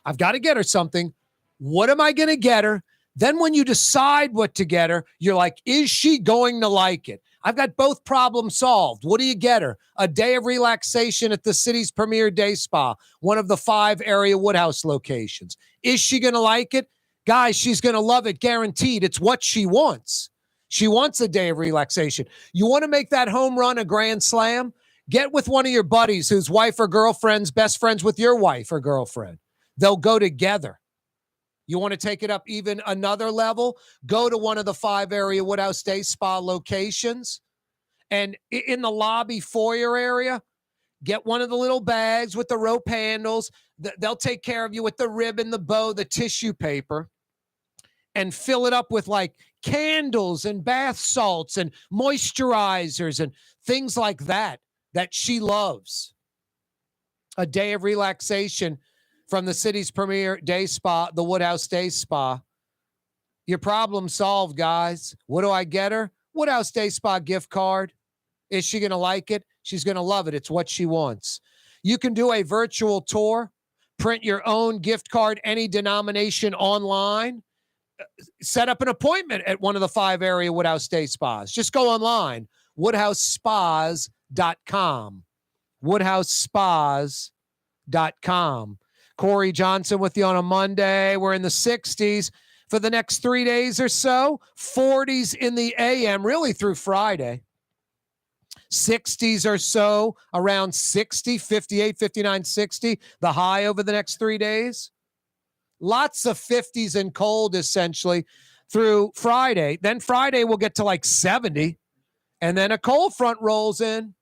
I've got to get her something. What am I going to get her? Then when you decide what to get her, you're like, is she going to like it? I've got both problems solved. What do you get her? A day of relaxation at the city's premier day spa, one of the 5 area Woodhouse locations. Is she going to like it? Guys, she's going to love it, guaranteed. It's what she wants. She wants a day of relaxation. You want to make that home run a grand slam? Get with one of your buddies whose wife or girlfriend's best friends with your wife or girlfriend. They'll go together. You want to take it up even another level? Go to one of the 5 area Woodhouse Day Spa locations. And in the lobby foyer area, get one of the little bags with the rope handles. They'll take care of you with the ribbon, the bow, the tissue paper, and fill it up with like candles and bath salts and moisturizers and things like that she loves. A day of relaxation from the city's premier day spa, the Woodhouse Day Spa. Your problem solved, guys. What do I get her? Woodhouse Day Spa gift card. Is she going to like it? She's going to love it. It's what she wants. You can do a virtual tour, print your own gift card, any denomination online, set up an appointment at one of the 5 area Woodhouse Day Spas. Just go online, woodhousespas.com. woodhousespas.com. Corey Johnson with you on a Monday. We're in the 60s for the next 3 days or so. 40s in the AM, really through Friday. 60s or so, around 60, 58, 59, 60, the high over the next 3 days. Lots of 50s and cold, essentially, through Friday. Then Friday we'll get to like 70, and then a cold front rolls in.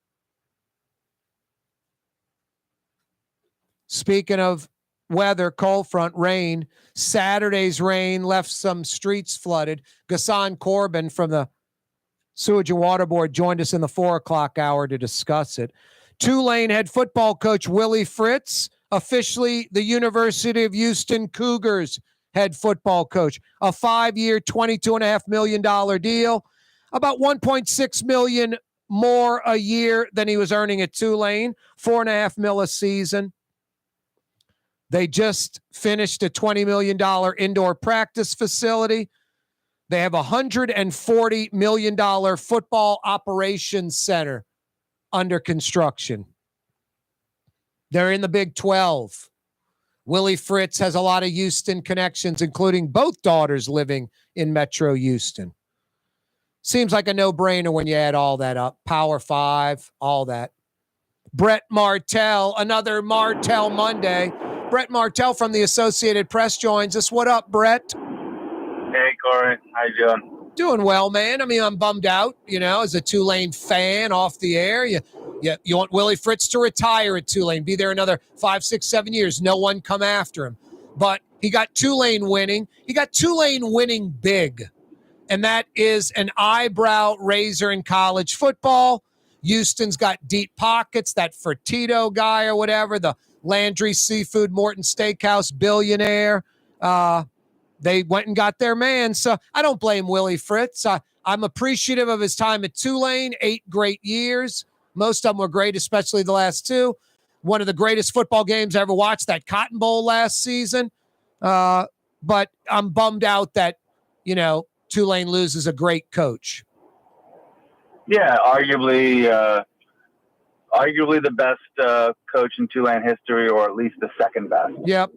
Speaking of weather, cold front, rain. Saturday's rain left some streets flooded. Ghassan Korban from the Sewage and Water Board joined us in the 4 o'clock hour to discuss it. Tulane head football coach Willie Fritz, officially the University of Houston Cougars head football coach. A 5-year, $22.5 million deal, about $1.6 million more a year than he was earning at Tulane, $4.5 million a season. They just finished a $20 million indoor practice facility. They have a $140 million football operations center under construction. They're in the Big 12. Willie Fritz has a lot of Houston connections, including both daughters living in Metro Houston. Seems like a no-brainer when you add all that up. Power 5, all that. Brett Martell, another Martell Monday. Brett Martell from the Associated Press joins us. What up, Brett? Hey, Corey. How you doing? Doing well, man. I mean, I'm bummed out, as a Tulane fan off the air. You want Willie Fritz to retire at Tulane, be there another 5, 6, 7 years. No one come after him. But he got Tulane winning. He got Tulane winning big. And that is an eyebrow raiser in college football. Houston's got deep pockets, that Fertitta guy or whatever, the Landry Seafood Morton Steakhouse billionaire. They went and got their man. So I don't blame Willie Fritz. I'm appreciative of his time at Tulane, 8 great years. Most of them were great, especially the last 2. One of the greatest football games I ever watched, that Cotton Bowl last season. But I'm bummed out that, Tulane loses a great coach. Yeah, arguably the best coach in Tulane history, or at least the second best. Yep.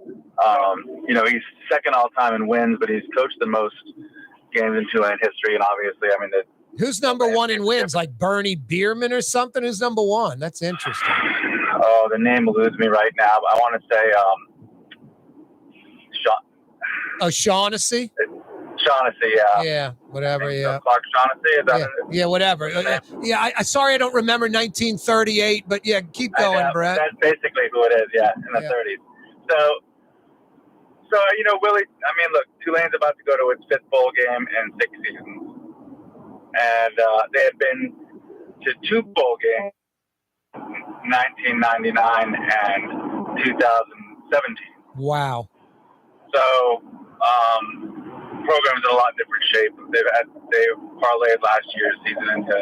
He's second all time in wins, but he's coached the most games in Tulane history, and obviously, who's number 1 in wins? Like Bernie Bierman or something? Who's number 1? That's interesting. Oh, the name eludes me right now. But I want to say Shaughnessy? Shaughnessy, yeah. Yeah, whatever, yeah. Clark Shaughnessy? Is that yeah, whatever. I sorry I don't remember 1938, but yeah, keep going, Brett. That's basically who it is, in the 30s. So, Willie, look, Tulane's about to go to its 5th bowl game in 6 seasons. And they had been to 2 bowl games, 1999 and 2017. Wow. So, program's in a lot different shape. They parlayed last year's season into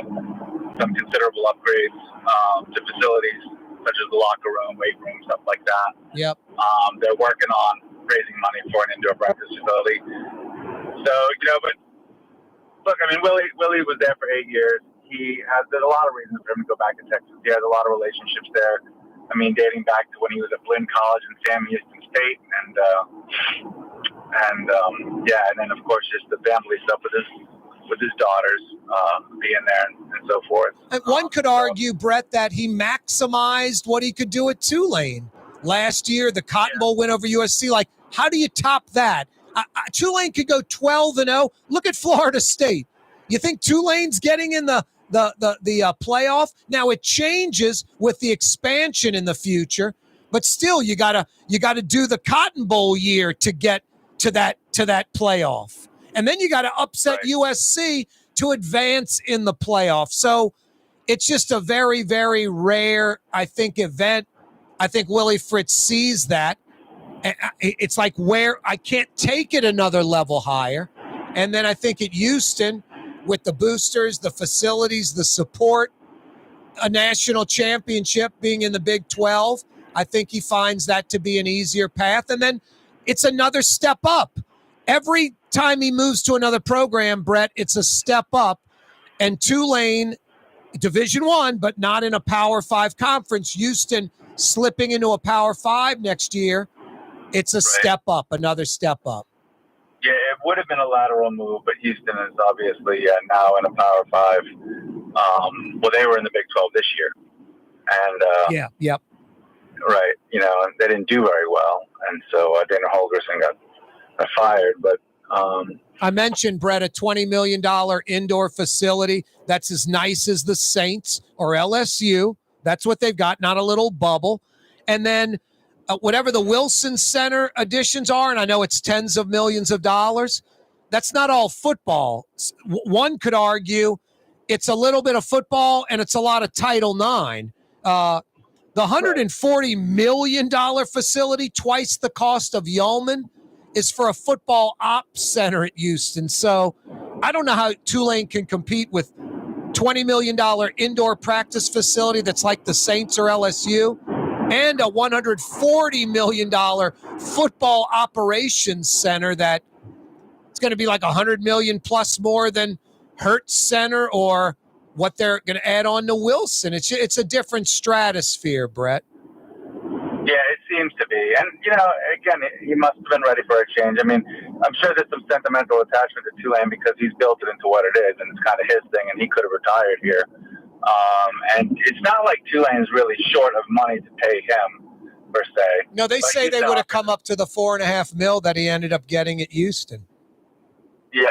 some considerable upgrades to facilities such as the locker room, weight room, stuff like that. Yep. They're working on raising money for an indoor practice facility. So, but look, Willie was there for 8 years. There's a lot of reasons for him to go back to Texas. He has a lot of relationships there. Dating back to when he was at Blinn College and Sam Houston State, and then of course just the family stuff with his daughters being there and so forth. And one could argue, Brett, that he maximized what he could do at Tulane last year. The Cotton Bowl win over USC. Like, how do you top that? Tulane could go 12-0. Look at Florida State. You think Tulane's getting in the playoff? Now it changes with the expansion in the future, but still you gotta do the Cotton Bowl year to get to that playoff, and then you got to upset USC to advance in the playoff. So it's just a very, very rare, I think, event. I think Willie Fritz sees that. It's like where I can't take it another level higher. And then I think at Houston, with the boosters, the facilities, the support, a national championship being in the Big 12, I think he finds that to be an easier path. And then it's another step up. Every time he moves to another program, Brett, it's a step up. And Tulane, Division I, but not in a Power 5 conference. Houston slipping into a Power 5 next year. It's a step up, another step up. Yeah, it would have been a lateral move, but Houston is obviously now in a Power 5. They were in the Big 12 this year. And yep. Right, they didn't do very well, and so Dana Holgorsen got fired. But I mentioned, Brett, a $20 million indoor facility that's as nice as the Saints or LSU. That's what they've got, not a little bubble. And then whatever the Wilson Center additions are, and I know it's tens of millions of dollars, that's not all football. One could argue it's a little bit of football and it's a lot of Title IX. The $140 million facility, twice the cost of Yeoman, is for a football ops center at Houston. So I don't know how Tulane can compete with $20 million indoor practice facility that's like the Saints or LSU, and a $140 million football operations center that it's going to be like $100 million plus more than Hertz Center or what they're going to add on to Wilson. It's a different stratosphere, Brett. Yeah, it seems to be. And, again, he must have been ready for a change. I mean, I'm sure there's some sentimental attachment to Tulane because he's built it into what it is, and it's kind of his thing, and he could have retired here. And it's not like Tulane's really short of money to pay him, per se. No, they say they would have come up to the $4.5 million that he ended up getting at Houston. Yeah,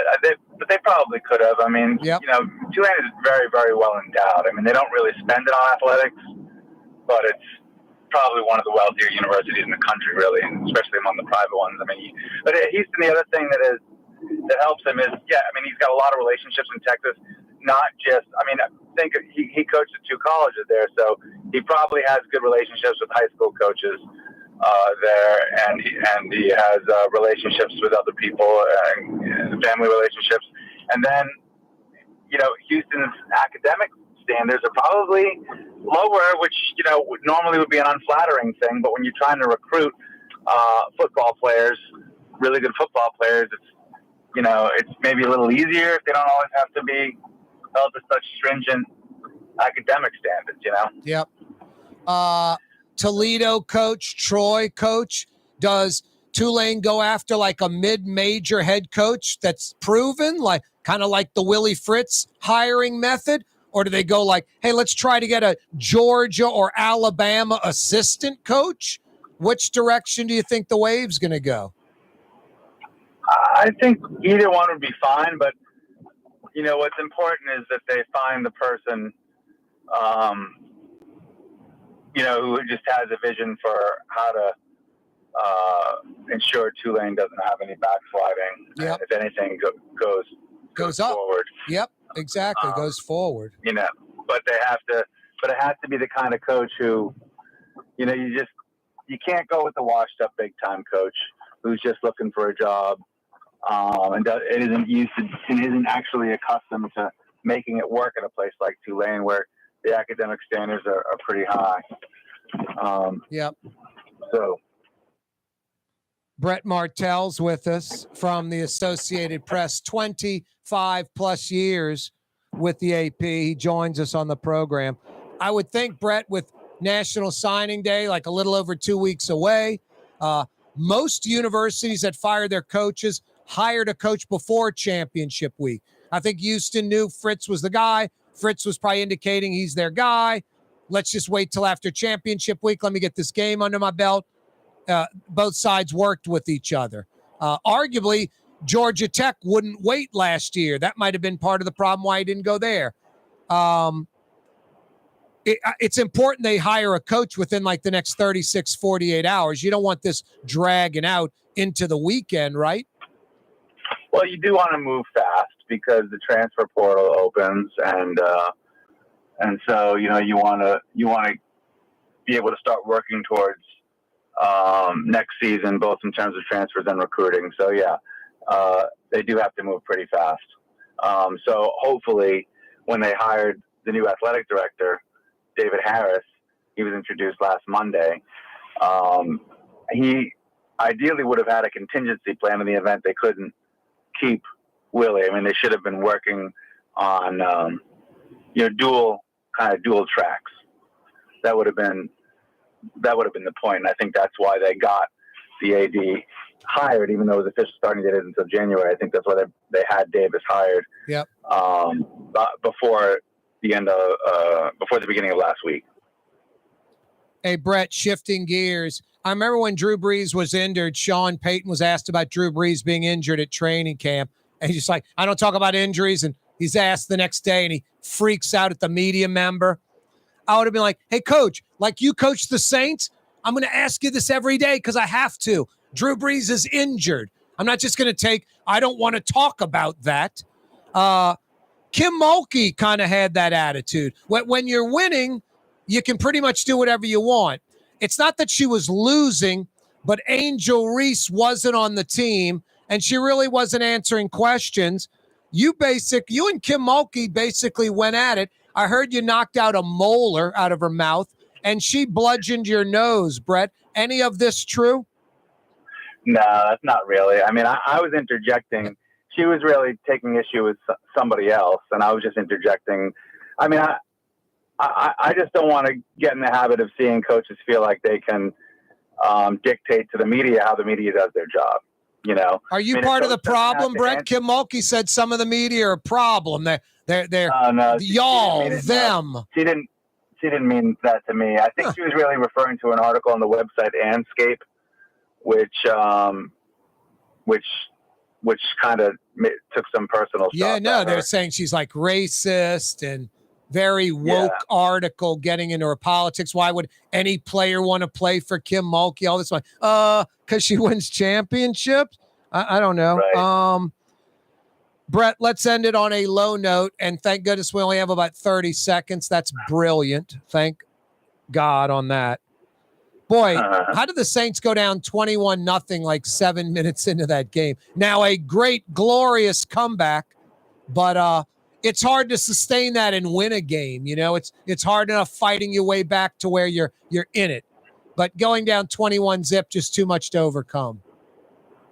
but they probably could have. I mean, Tulane is very, very well endowed. I mean, they don't really spend it on athletics, but it's probably one of the wealthier universities in the country, really, and especially among the private ones. I mean, but at Houston, the other thing that helps him is, he's got a lot of relationships in Texas. Not just, I think he coached at 2 colleges there, so he probably has good relationships with high school coaches there, and he has relationships with other people, family relationships, and then Houston's academic standards are probably lower, which normally would be an unflattering thing. But when you're trying to recruit football players, really good football players, it's maybe a little easier if they don't always have to be held to such stringent academic standards. Yep. Toledo coach, Troy coach. Does Tulane go after like a mid-major head coach that's proven, like kind of like the Willie Fritz hiring method? Or do they go like, hey, let's try to get a Georgia or Alabama assistant coach? Which direction do you think the Wave's going to go? I think either one would be fine, but what's important is that they find the person, who just has a vision for how to ensure Tulane doesn't have any backsliding. Yep. If anything goes up forward. Yep, exactly. Goes forward. But it has to be the kind of coach who, you can't go with the washed up big time coach who's just looking for a job, and isn't actually accustomed to making it work at a place like Tulane where the academic standards are pretty high. Yep. So Brett Martell's with us from the Associated Press, 25 plus years with the AP. He joins us on the program. I would think, Brett, with National Signing Day, like a little over 2 weeks away, most universities that fire their coaches hired a coach before championship week. I think Houston knew Fritz was the guy. Fritz was probably indicating he's their guy. Let's just wait till after championship week. Let me get this game under my belt. Both sides worked with each other. Arguably, Georgia Tech wouldn't wait last year. That might have been part of the problem why he didn't go there. It's important they hire a coach within like the next 36, 48 hours. You don't want this dragging out into the weekend, right? Well, you do want to move fast because the transfer portal opens, and so you want to be able to start working towards next season, both in terms of transfers and recruiting. So they do have to move pretty fast. So hopefully, when they hired the new athletic director, David Harris, he was introduced last Monday. He ideally would have had a contingency plan in the event they couldn't keep Willie. I mean, they should have been working on dual tracks. That would have been the point. And I think that's why they got the AD hired, even though the official starting date isn't until January. I think that's why they had Davis hired. Yep. Before the beginning of last week. Hey, Brett, shifting gears. I remember when Drew Brees was injured, Sean Payton was asked about Drew Brees being injured at training camp. And he's just like, I don't talk about injuries. And he's asked the next day and he freaks out at the media member. I would have been like, hey, coach, like you coached the Saints, I'm going to ask you this every day because I have to. Drew Brees is injured. I'm not just going to I don't want to talk about that. Kim Mulkey kind of had that attitude. When you're winning, you can pretty much do whatever you want. It's not that she was losing, but Angel Reese wasn't on the team, and she really wasn't answering questions. You and Kim Mulkey basically went at it. I heard you knocked out a molar out of her mouth, and she bludgeoned your nose, Brett. Any of this true? No, that's not really. I mean, I was interjecting. She was really taking issue with somebody else, and I was just interjecting. I mean, I just don't want to get in the habit of seeing coaches feel like they can dictate to the media how the media does their job. You know, are you part of the problem, Brett? Kim Mulkey said some of the media are a problem. They're no, y'all, them. No. She didn't mean that to me. I think she was really referring to an article on the website Anscape, which kind of took some personal stuff. Yeah, no, they're saying she's like racist and very woke article getting into her politics. Why would any player want to play for Kim Mulkey? All this one, because she wins championships. I don't know. Right. Brett, let's end it on a low note. And thank goodness we only have about 30 seconds. That's brilliant. Thank God on that. Boy, how did the Saints go down 21-0 like 7 minutes into that game? Now a great, glorious comeback, but it's hard to sustain that and win a game. You know, it's hard enough fighting your way back to where you're in it. But going down 21-0, just too much to overcome.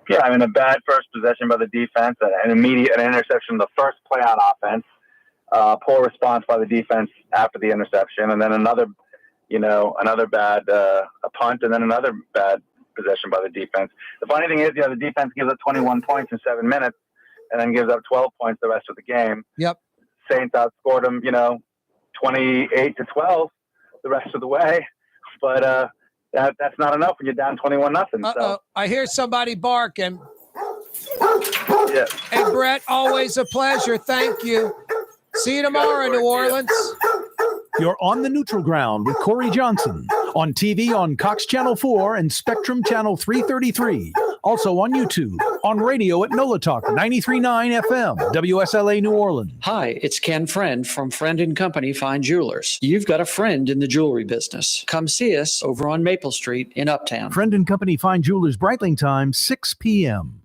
Yeah, I mean, a bad first possession by the defense, an interception, the first play on offense, poor response by the defense after the interception, and then another bad a punt, and then another bad possession by the defense. The funny thing is, the defense gives up 21 points in 7 minutes, and then gives up 12 points the rest of the game. Yep. Saints outscored them, 28-12 the rest of the way, but that's not enough when you're down 21-0. So I hear somebody barking. Yeah. Hey, Brett, always a pleasure. Thank you. See you tomorrow in New Orleans. You're on the neutral ground with Corey Johnson on TV on Cox Channel 4 and Spectrum Channel 333. Also on YouTube, on radio at Nola Talk 93.9 FM, WSLA New Orleans. Hi, it's Ken Friend from Friend & Company Fine Jewelers. You've got a friend in the jewelry business. Come see us over on Maple Street in Uptown. Friend & Company Fine Jewelers, Breitling time, 6 p.m.